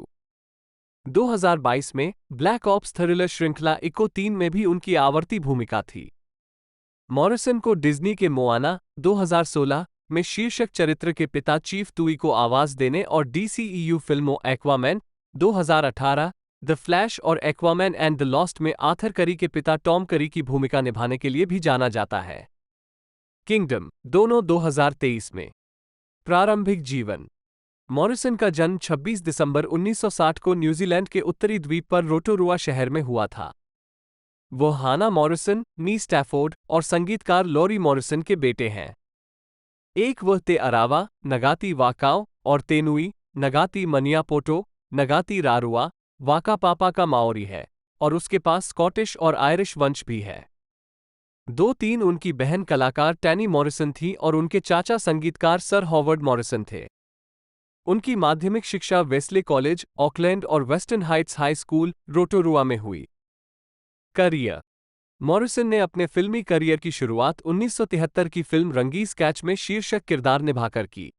2022 में ब्लैक ऑप्स थ्रिलर श्रृंखला इको 3 में भी उनकी आवर्ती भूमिका थी। मॉरिसन को डिज्नी के मोआना 2016 में शीर्षक चरित्र के पिता चीफ तुई को आवाज देने और DCEU फिल्मों एक्वामैन 2018, द फ्लैश और एक्वामैन एंड द लॉस्ट में आर्थर करी के पिता टॉम करी की भूमिका निभाने के लिए भी जाना जाता है। किंगडम दोनों 2023 में। प्रारंभिक जीवन। मॉरिसन का जन्म 26 दिसंबर 1960 को न्यूजीलैंड के उत्तरी द्वीप पर रोटोरुआ शहर में हुआ था। वो हाना मॉरिसन, नी स्टैफोर्ड और संगीतकार लॉरी मॉरिसन के बेटे हैं। एक वह ते अरावा, नगाती वाकाओ और तेनुई, नगाती मनियापोटो, नगाती रारुआ, वाका पापा का माओरी है और उसके पास स्कॉटिश और आयरिश वंश भी है। 2-3 उनकी बहन कलाकार टैनी मॉरिसन थी और उनके चाचा संगीतकार सर हॉवर्ड मॉरिसन थे। उनकी माध्यमिक शिक्षा वेस्ले कॉलेज, ऑकलैंड और western Heights high school, Rotorua में हुई। करियर। मॉरिसन ने अपने फिल्मी करियर की शुरुआत 1973 की फिल्म रंगीज कैच में शीर्षक किरदार निभाकर की।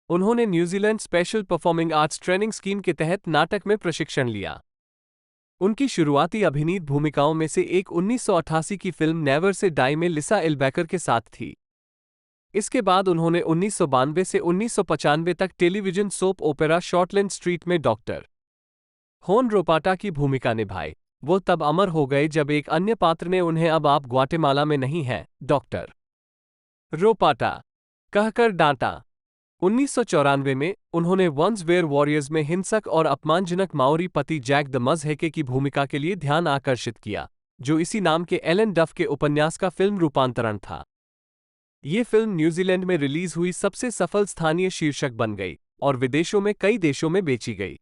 उन्होंने New Zealand special performing arts training scheme के तहत नाटक में प्रशिक्षण लिया। उनकी शुरुआती अभिनीत भूमिकाओं में से एक 1988 की फिल्म नेवर से डाई में लिसा एल्बेकर के साथ थी। इसके बाद उन्होंने 1992 से 1995 तक टेलीविजन सोप ओपेरा शॉर्टलैंड स्ट्रीट में डॉक्टर होन रोपाटा की भूमिका निभाई। वो तब अमर हो गए जब एक अन्य पात्र ने उन्हें अब आप ग्वाटेमाला में नहीं हैं, डॉक्टर रोपाटा कहकर डांटा। 1994 में उन्होंने वंस वेयर वॉरियर्स में हिंसक और अपमानजनक माओरी पति जैक द मज़हेके की भूमिका के लिए ध्यान आकर्षित किया, जो इसी नाम के एलन डफ के उपन्यास का फिल्म रूपांतरण था। ये फिल्म न्यूजीलैंड में रिलीज हुई सबसे सफल स्थानीय शीर्षक बन गई और विदेशों में कई देशों में बेची गई।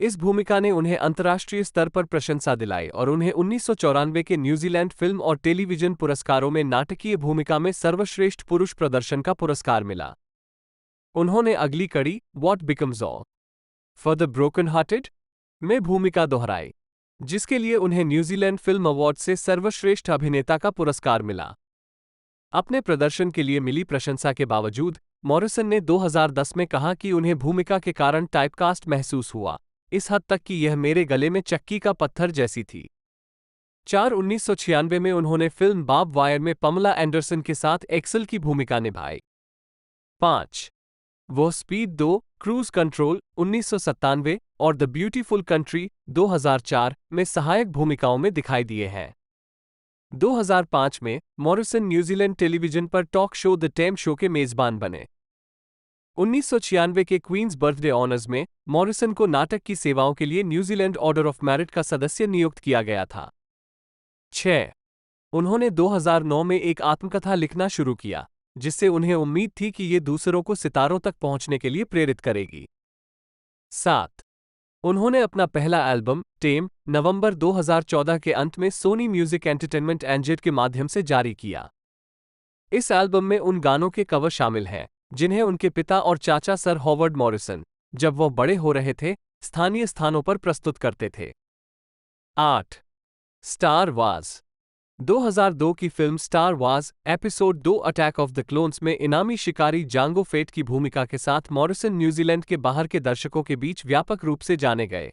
इस भूमिका ने उन्हें अंतर्राष्ट्रीय स्तर पर प्रशंसा दिलाई और उन्हें 1994 के न्यूजीलैंड फिल्म और टेलीविजन पुरस्कारों में नाटकीय भूमिका में सर्वश्रेष्ठ पुरुष प्रदर्शन का पुरस्कार मिला। उन्होंने अगली कड़ी what becomes for the Broken Hearted में भूमिका दोहराई, जिसके लिए उन्हें न्यूजीलैंड फिल्म अवार्ड से सर्वश्रेष्ठ अभिनेता का पुरस्कार मिला। अपने प्रदर्शन के लिए मिली प्रशंसा के बावजूद मॉरिसन ने 2010 में कहा कि उन्हें भूमिका के कारण टाइपकास्ट महसूस हुआ, इस हद तक कि यह मेरे गले में चक्की का पत्थर जैसी थी। 1996 में उन्होंने फिल्म बार्ब वायर में पमला एंडरसन के साथ एक्सेल की भूमिका निभाई। 5. वो स्पीड 2, क्रूज कंट्रोल 1997 और द ब्यूटीफुल कंट्री 2004 में सहायक भूमिकाओं में दिखाई दिए हैं। 2005 में मॉरिसन न्यूजीलैंड टेलीविजन पर talk show the time show के मेजबान बने। 1996 के क्वींस बर्थडे ऑनर्स में मॉरिसन को नाटक की सेवाओं के लिए न्यूजीलैंड ऑर्डर ऑफ मेरिट का सदस्य नियुक्त किया गया था। 6. उन्होंने 2009 में एक आत्मकथा लिखना शुरू किया, जिससे उन्हें उम्मीद थी कि ये दूसरों को सितारों तक पहुंचने के लिए प्रेरित करेगी। 7. उन्होंने अपना पहला एल्बम टेम नवंबर 2014 के अंत में सोनी म्यूजिक एंटरटेनमेंट एंजेड के माध्यम से जारी किया। इस एल्बम में उन गानों के कवर शामिल हैं जिन्हें उनके पिता और चाचा सर हॉवर्ड मॉरिसन, जब वह बड़े हो रहे थे, स्थानीय स्थानों पर प्रस्तुत करते थे। 8. स्टार वार्स 2002 की film star wars episode 2 attack of the clones में इनामी शिकारी जांगो फेट की भूमिका के साथ मॉरिसन न्यूजीलैंड के बाहर के दर्शकों के बीच व्यापक रूप से जाने गए।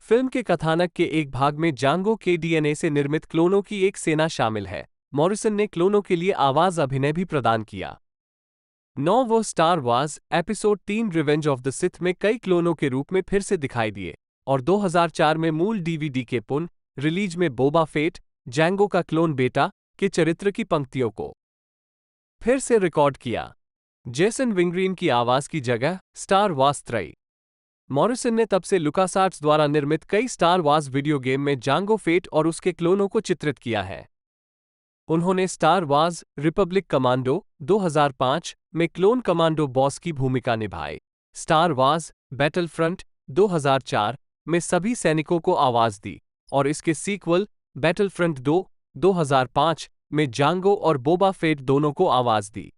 फिल्म के कथानक के एक भाग में जांगो के डीएनए से निर्मित क्लोनों की एक सेना शामिल है। मॉरिसन ने क्लोनों के लिए आवाज अभिनय भी प्रदान किया। 9. वो star wars episode 3 revenge of the Sith में कई क्लोनों के रूप में फिर से दिखाई दिए और 2004 में मूल डीवीडी के पुनः रिलीज में बोबा फेट, जैंगो का क्लोन बेटा, के चरित्र की पंक्तियों को फिर से रिकॉर्ड किया। जेसन विंग्रीन की आवाज की जगह स्टार वार्स 3। मॉरिसन ने तब से लुकासआर्ट्स द्वारा निर्मित कई स्टार वार्स वीडियो गेम में जांगो फेट और उसके क्लोनों को चित्रित किया है। उन्होंने स्टार वार्स रिपब्लिक कमांडो 2005 में क्लोन कमांडो बॉस की भूमिका निभाई। स्टार वार्स बैटलफ्रंट 2004 में सभी सैनिकों को आवाज दी और इसके सीक्वल बैटलफ्रंट 2 2005 में जांगो और बोबा फेट दोनों को आवाज दी।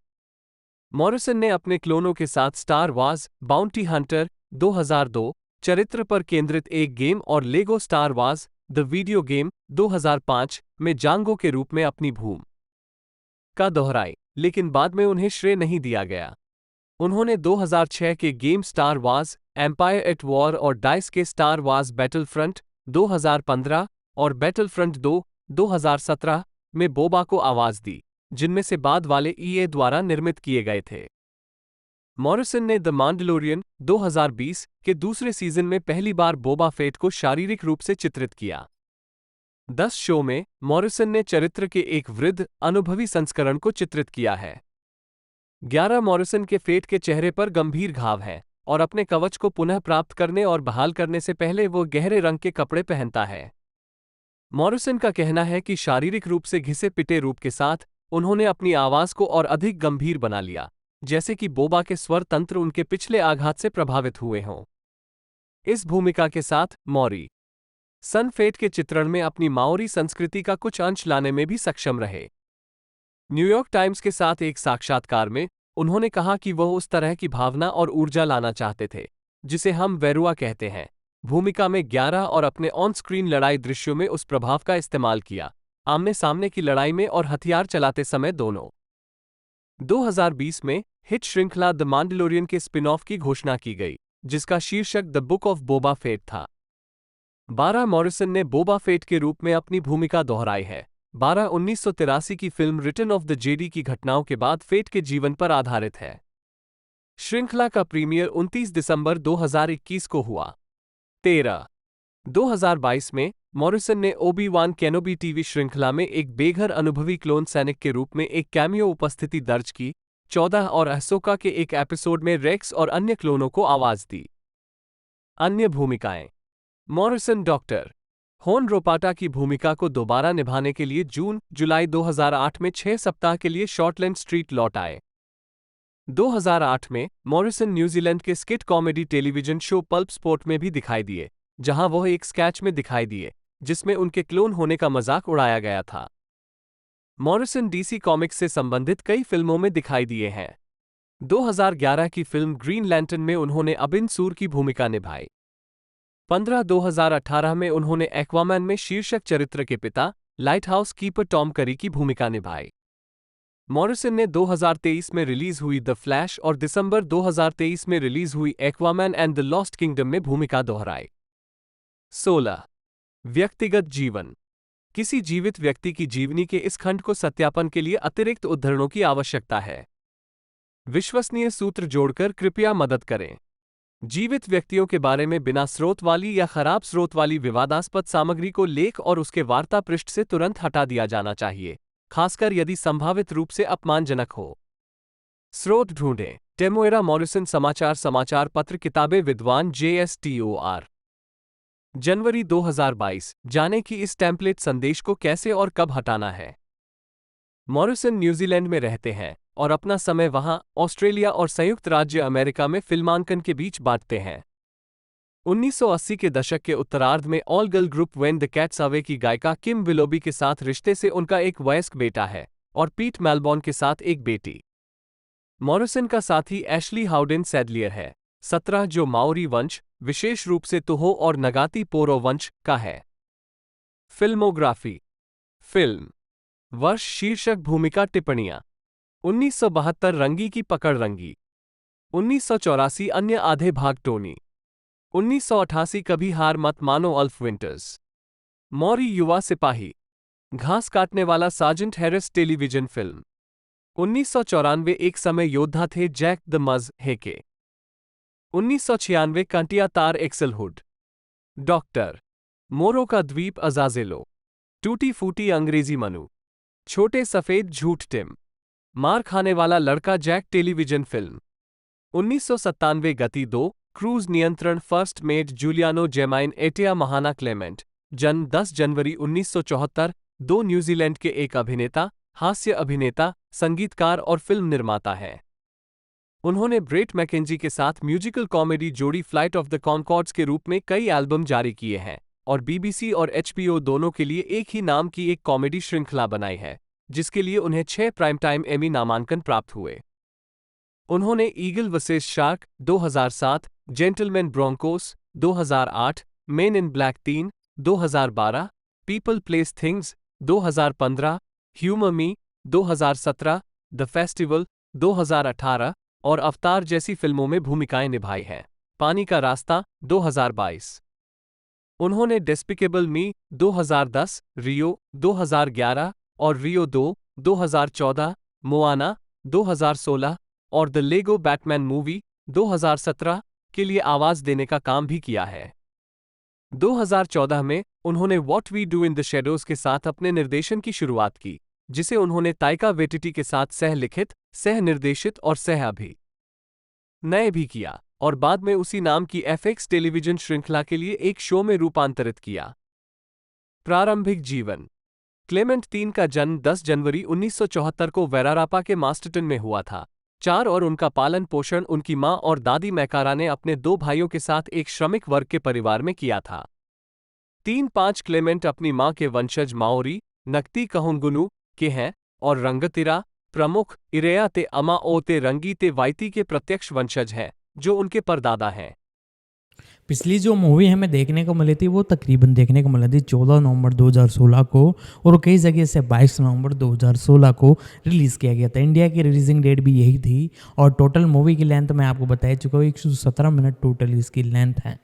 मॉरिसन ने अपने क्लोनों के साथ स्टार वार्स बाउंटी हंटर 2002 चरित्र पर केंद्रित एक गेम और Lego Star Wars The Video Game 2005 में जांगो के रूप में अपनी भूमिका दोहराई, लेकिन बाद में उन्हें श्रेय नहीं दिया गया। उन्होंने 2006 के game Star Wars Empire at War और डाइस के स्टार वार्स बैटलफ्रंट 2015 और बैटलफ्रंट 2 2017 में बोबा को आवाज दी, जिनमें से बाद वाले ईए द्वारा निर्मित किए गए थे। मॉरिसन ने द मैंडलोरियन 2020 के दूसरे सीजन में पहली बार बोबा फेट को शारीरिक रूप से चित्रित किया। 10 शो में मॉरिसन ने चरित्र के एक वृद्ध, अनुभवी संस्करण को चित्रित किया है। 11 मॉरिसन के फेट के चेहरे पर गंभीर घाव हैं और अपने कवच को पुनः प्राप्त करने और बहाल करने से पहले वो गहरे रंग के कपड़े पहनता है। मॉरिसन का कहना है कि शारीरिक रूप से घिसे पिटे रूप के साथ उन्होंने अपनी आवाज को और अधिक गंभीर बना लिया, जैसे कि बोबा के स्वर तंत्र उनके पिछले आघात से प्रभावित हुए हों। इस भूमिका के साथ मॉरी सन फेट के चित्रण में अपनी माओरी संस्कृति का कुछ अंश लाने में भी सक्षम रहे। न्यूयॉर्क टाइम्स के साथ एक साक्षात्कार में उन्होंने कहा कि वह उस तरह की भावना और ऊर्जा लाना चाहते थे जिसे हम वेरुआ कहते हैं, भूमिका में 11 और अपने ऑन स्क्रीन लड़ाई दृश्यों में उस प्रभाव का इस्तेमाल किया, आमने सामने की लड़ाई में और हथियार चलाते समय दोनों। 2020 में हिट श्रृंखला द मैंडलोरियन के स्पिन ऑफ की घोषणा की गई, जिसका शीर्षक the book of Boba Fett था। 12 मॉरिसन ने बोबा फेट के रूप में अपनी भूमिका दोहराई है। 12 1983 की film written of the JD की घटनाओं के बाद फेट के जीवन पर आधारित है। श्रृंखला का प्रीमियर 29 दिसंबर 2021 को हुआ। 13 2022 में मॉरिसन ने ओबी-वान केनोबी टीवी श्रृंखला में एक बेघर अनुभवी क्लोन सैनिक के रूप में एक कैमियो उपस्थिति दर्ज की। 14 और अहसोका के एक एपिसोड में रेक्स और अन्य क्लोनों को आवाज दी। अन्य भूमिकाएं। मॉरिसन डॉक्टर होन रोपाटा की भूमिका को दोबारा निभाने के लिए जून-जुलाई 2008 में 6 सप्ताह के लिए शॉर्टलैंड स्ट्रीट लौट आए। 2008 में मॉरिसन न्यूजीलैंड के skit comedy television show pulp sport में भी दिखाई दिए, जहां वह एक स्केच में दिखाई दिए जिसमें उनके क्लोन होने का मजाक उड़ाया गया था। मॉरिसन डीसी कॉमिक्स से संबंधित कई फिल्मों में दिखाई दिए हैं। 2011 की फिल्म ग्रीन लैंटर्न में उन्होंने अबिन सूर की भूमिका निभाई। 2018 में उन्होंने एक्वामैन में शीर्षक चरित्र के पिता लाइट हाउस कीपर टॉम करी की भूमिका निभाई। मॉरिसन ने 2023 में रिलीज हुई द फ्लैश और दिसंबर 2023 में रिलीज हुई Aquaman and the lost kingdom में भूमिका दोहराई। 16. व्यक्तिगत जीवन। किसी जीवित व्यक्ति की जीवनी के इस खंड को सत्यापन के लिए अतिरिक्त उद्धरणों की आवश्यकता है। विश्वसनीय सूत्र जोड़कर कृपया मदद करें। जीवित व्यक्तियों के बारे में बिना स्रोत वाली या खराब स्रोत वाली विवादास्पद सामग्री को लेख और उसके वार्ता पृष्ठ से तुरंत हटा दिया जाना चाहिए, खासकर यदि संभावित रूप से अपमानजनक हो। स्रोत ढूंढें। टेमोएरा मॉरिसन समाचार पत्र किताबें विद्वान JSTOR। जनवरी 2022। जाने कि इस टेम्पलेट संदेश को कैसे और कब हटाना है। मॉरिसन न्यूजीलैंड में रहते हैं और अपना समय वहां, ऑस्ट्रेलिया और संयुक्त राज्य अमेरिका में फिल्मांकन के बीच बांटते हैं। 1980 के दशक के उत्तरार्ध में all girl group when the cats away की गायिका किम विलोबी के साथ रिश्ते से उनका एक वयस्क बेटा है और पीट मेलबॉर्न के साथ एक बेटी। मॉरिसन का साथी एशली हाउडेन सैडलियर है, 17, जो माओरी वंश, विशेष रूप से तुहो और नगाती पोरो वंश का है। फिल्मोग्राफी। फिल्म वर्ष शीर्षक भूमिका टिप्पणियां 1972 रंगी की पकड़ रंगी। 1984 अन्य आधे भाग टोनी। 1988 कभी हार मत मानो अल्फ विंटर्स। मौरी युवा सिपाही। घास काटने वाला सार्जेंट हैरिस टेलीविजन फिल्म। 1994 एक समय योद्धा थे जैक द मज हेके। 1996 कंटिया तार एक्सलहुड। डॉक्टर मोरो का द्वीप अजाजेलो। टूटी फूटी अंग्रेजी मनु। छोटे सफेद झूठ टिम। मार खाने वाला लड़का जैक टेलीविजन फिल्म। 1997 गति 2 क्रूज नियंत्रण फर्स्ट मेड जूलियानो जेमाइन एटिया महाना क्लेमेंट। जन्म 10 जनवरी 1974। 2 न्यूजीलैंड के एक अभिनेता, हास्य अभिनेता, संगीतकार और फिल्म निर्माता हैं। उन्होंने ब्रेट मैकेंजी के साथ म्यूजिकल कॉमेडी जोड़ी फ्लाइट ऑफ द कॉनकॉर्ड्स के रूप में कई एल्बम जारी किए हैं और BBC और HBO दोनों के लिए एक ही नाम की एक कॉमेडी श्रृंखला बनाई है, जिसके लिए उन्हें 6 प्राइम टाइम एमी नामांकन प्राप्त हुए। उन्होंने eagle versus shark 2007, gentleman Broncos 2008, main in black 3 2012, people place things 2015, humour me 2017, the festival 2018 और अवतार जैसी फिल्मों में भूमिकाएं निभाई हैं। पानी का रास्ता 2022। उन्होंने डेस्पिकेबल मी 2010, रियो 2011 और रियो 2 2014, मोआना 2016 और द लेगो बैटमैन मूवी 2017 के लिए आवाज देने का काम भी किया है। 2014 में उन्होंने What We Do in the Shadows के साथ अपने निर्देशन की शुरुआत की, जिसे उन्होंने ताइका वेटिटी के साथ सह-लिखित, सह-निर्देशित और सह-अभिनय भी किया और बाद में उसी नाम की FX टेलीविजन श्रृंखला के लिए एक शो में रूपांतरित किया। प्रारंभिक जीवन। क्लेमेंट 3 का जन्म 10 जनवरी 1974 को वेरारापा के मास्टरटन में हुआ था। 4 और उनका पालन पोषण उनकी मां और दादी मैकारा ने अपने 2 भाइयों के साथ एक श्रमिक वर्ग के परिवार में किया था। 3-5 क्लेमेंट अपनी मां के वंशज माओरी, नक्ती कहूंगुनु के हैं और रंगतिरा, प्रमुख, इरेया ते अमा ओ ते रंगी ते वाइती के प्रत्यक्ष वंशज हैं, जो उनके परदादा हैं। पिछली जो मूवी हमें देखने को मिली थी वो तकरीबन देखने को मिली थी 14 नवंबर 2016 को और कई जगह से 22 नवंबर 2016 को रिलीज़ किया गया था। इंडिया की रिलीजिंग डेट भी यही थी और टोटल मूवी की लेंथ मैं आपको बता चुका हूँ 117 मिनट टोटल इसकी लेंथ है।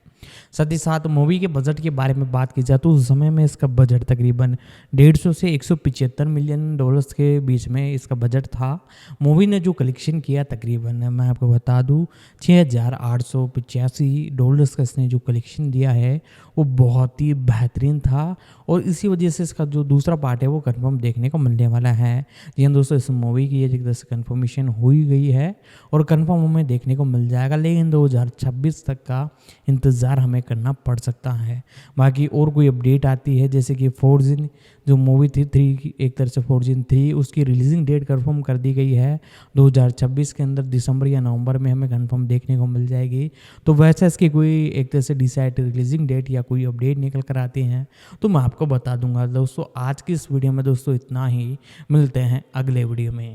साथ ही साथ मूवी के बजट के बारे में बात की जाए तो उस समय में इसका बजट तकरीबन 150 से 175 मिलियन डॉलर्स के बीच में इसका बजट था। मूवी ने जो कलेक्शन किया तकरीबन मैं आपको बता दूं 6,885 डॉलर्स का इसने जो कलेक्शन दिया है वो बहुत ही बेहतरीन था और इसी वजह से इसका जो दूसरा पार्ट है वो कंफर्म देखने को मिलने वाला है। जी हाँ दोस्तों, इस मूवी की एक तरह से कन्फर्मेशन हो ही गई है और कंफर्म हमें देखने को मिल जाएगा, लेकिन 2026 तक का इंतज़ार इंतज़ार हमें करना पड़ सकता है। बाकी और कोई अपडेट आती है जैसे कि फोर्जिन जो मूवी थी 3 की एक तरह से फोर्जिन 3 उसकी रिलीजिंग डेट कंफर्म कर दी गई है 2026 के अंदर दिसंबर या नवंबर में हमें कंफर्म देखने को मिल जाएगी। तो वैसे इसकी कोई एक तरह से डिसाइड रिलीजिंग डेट या कोई अपडेट निकल कर आती हैं तो मैं आपको बता दूंगा। दोस्तों आज की इस वीडियो में दोस्तों इतना ही, मिलते हैं अगले वीडियो में।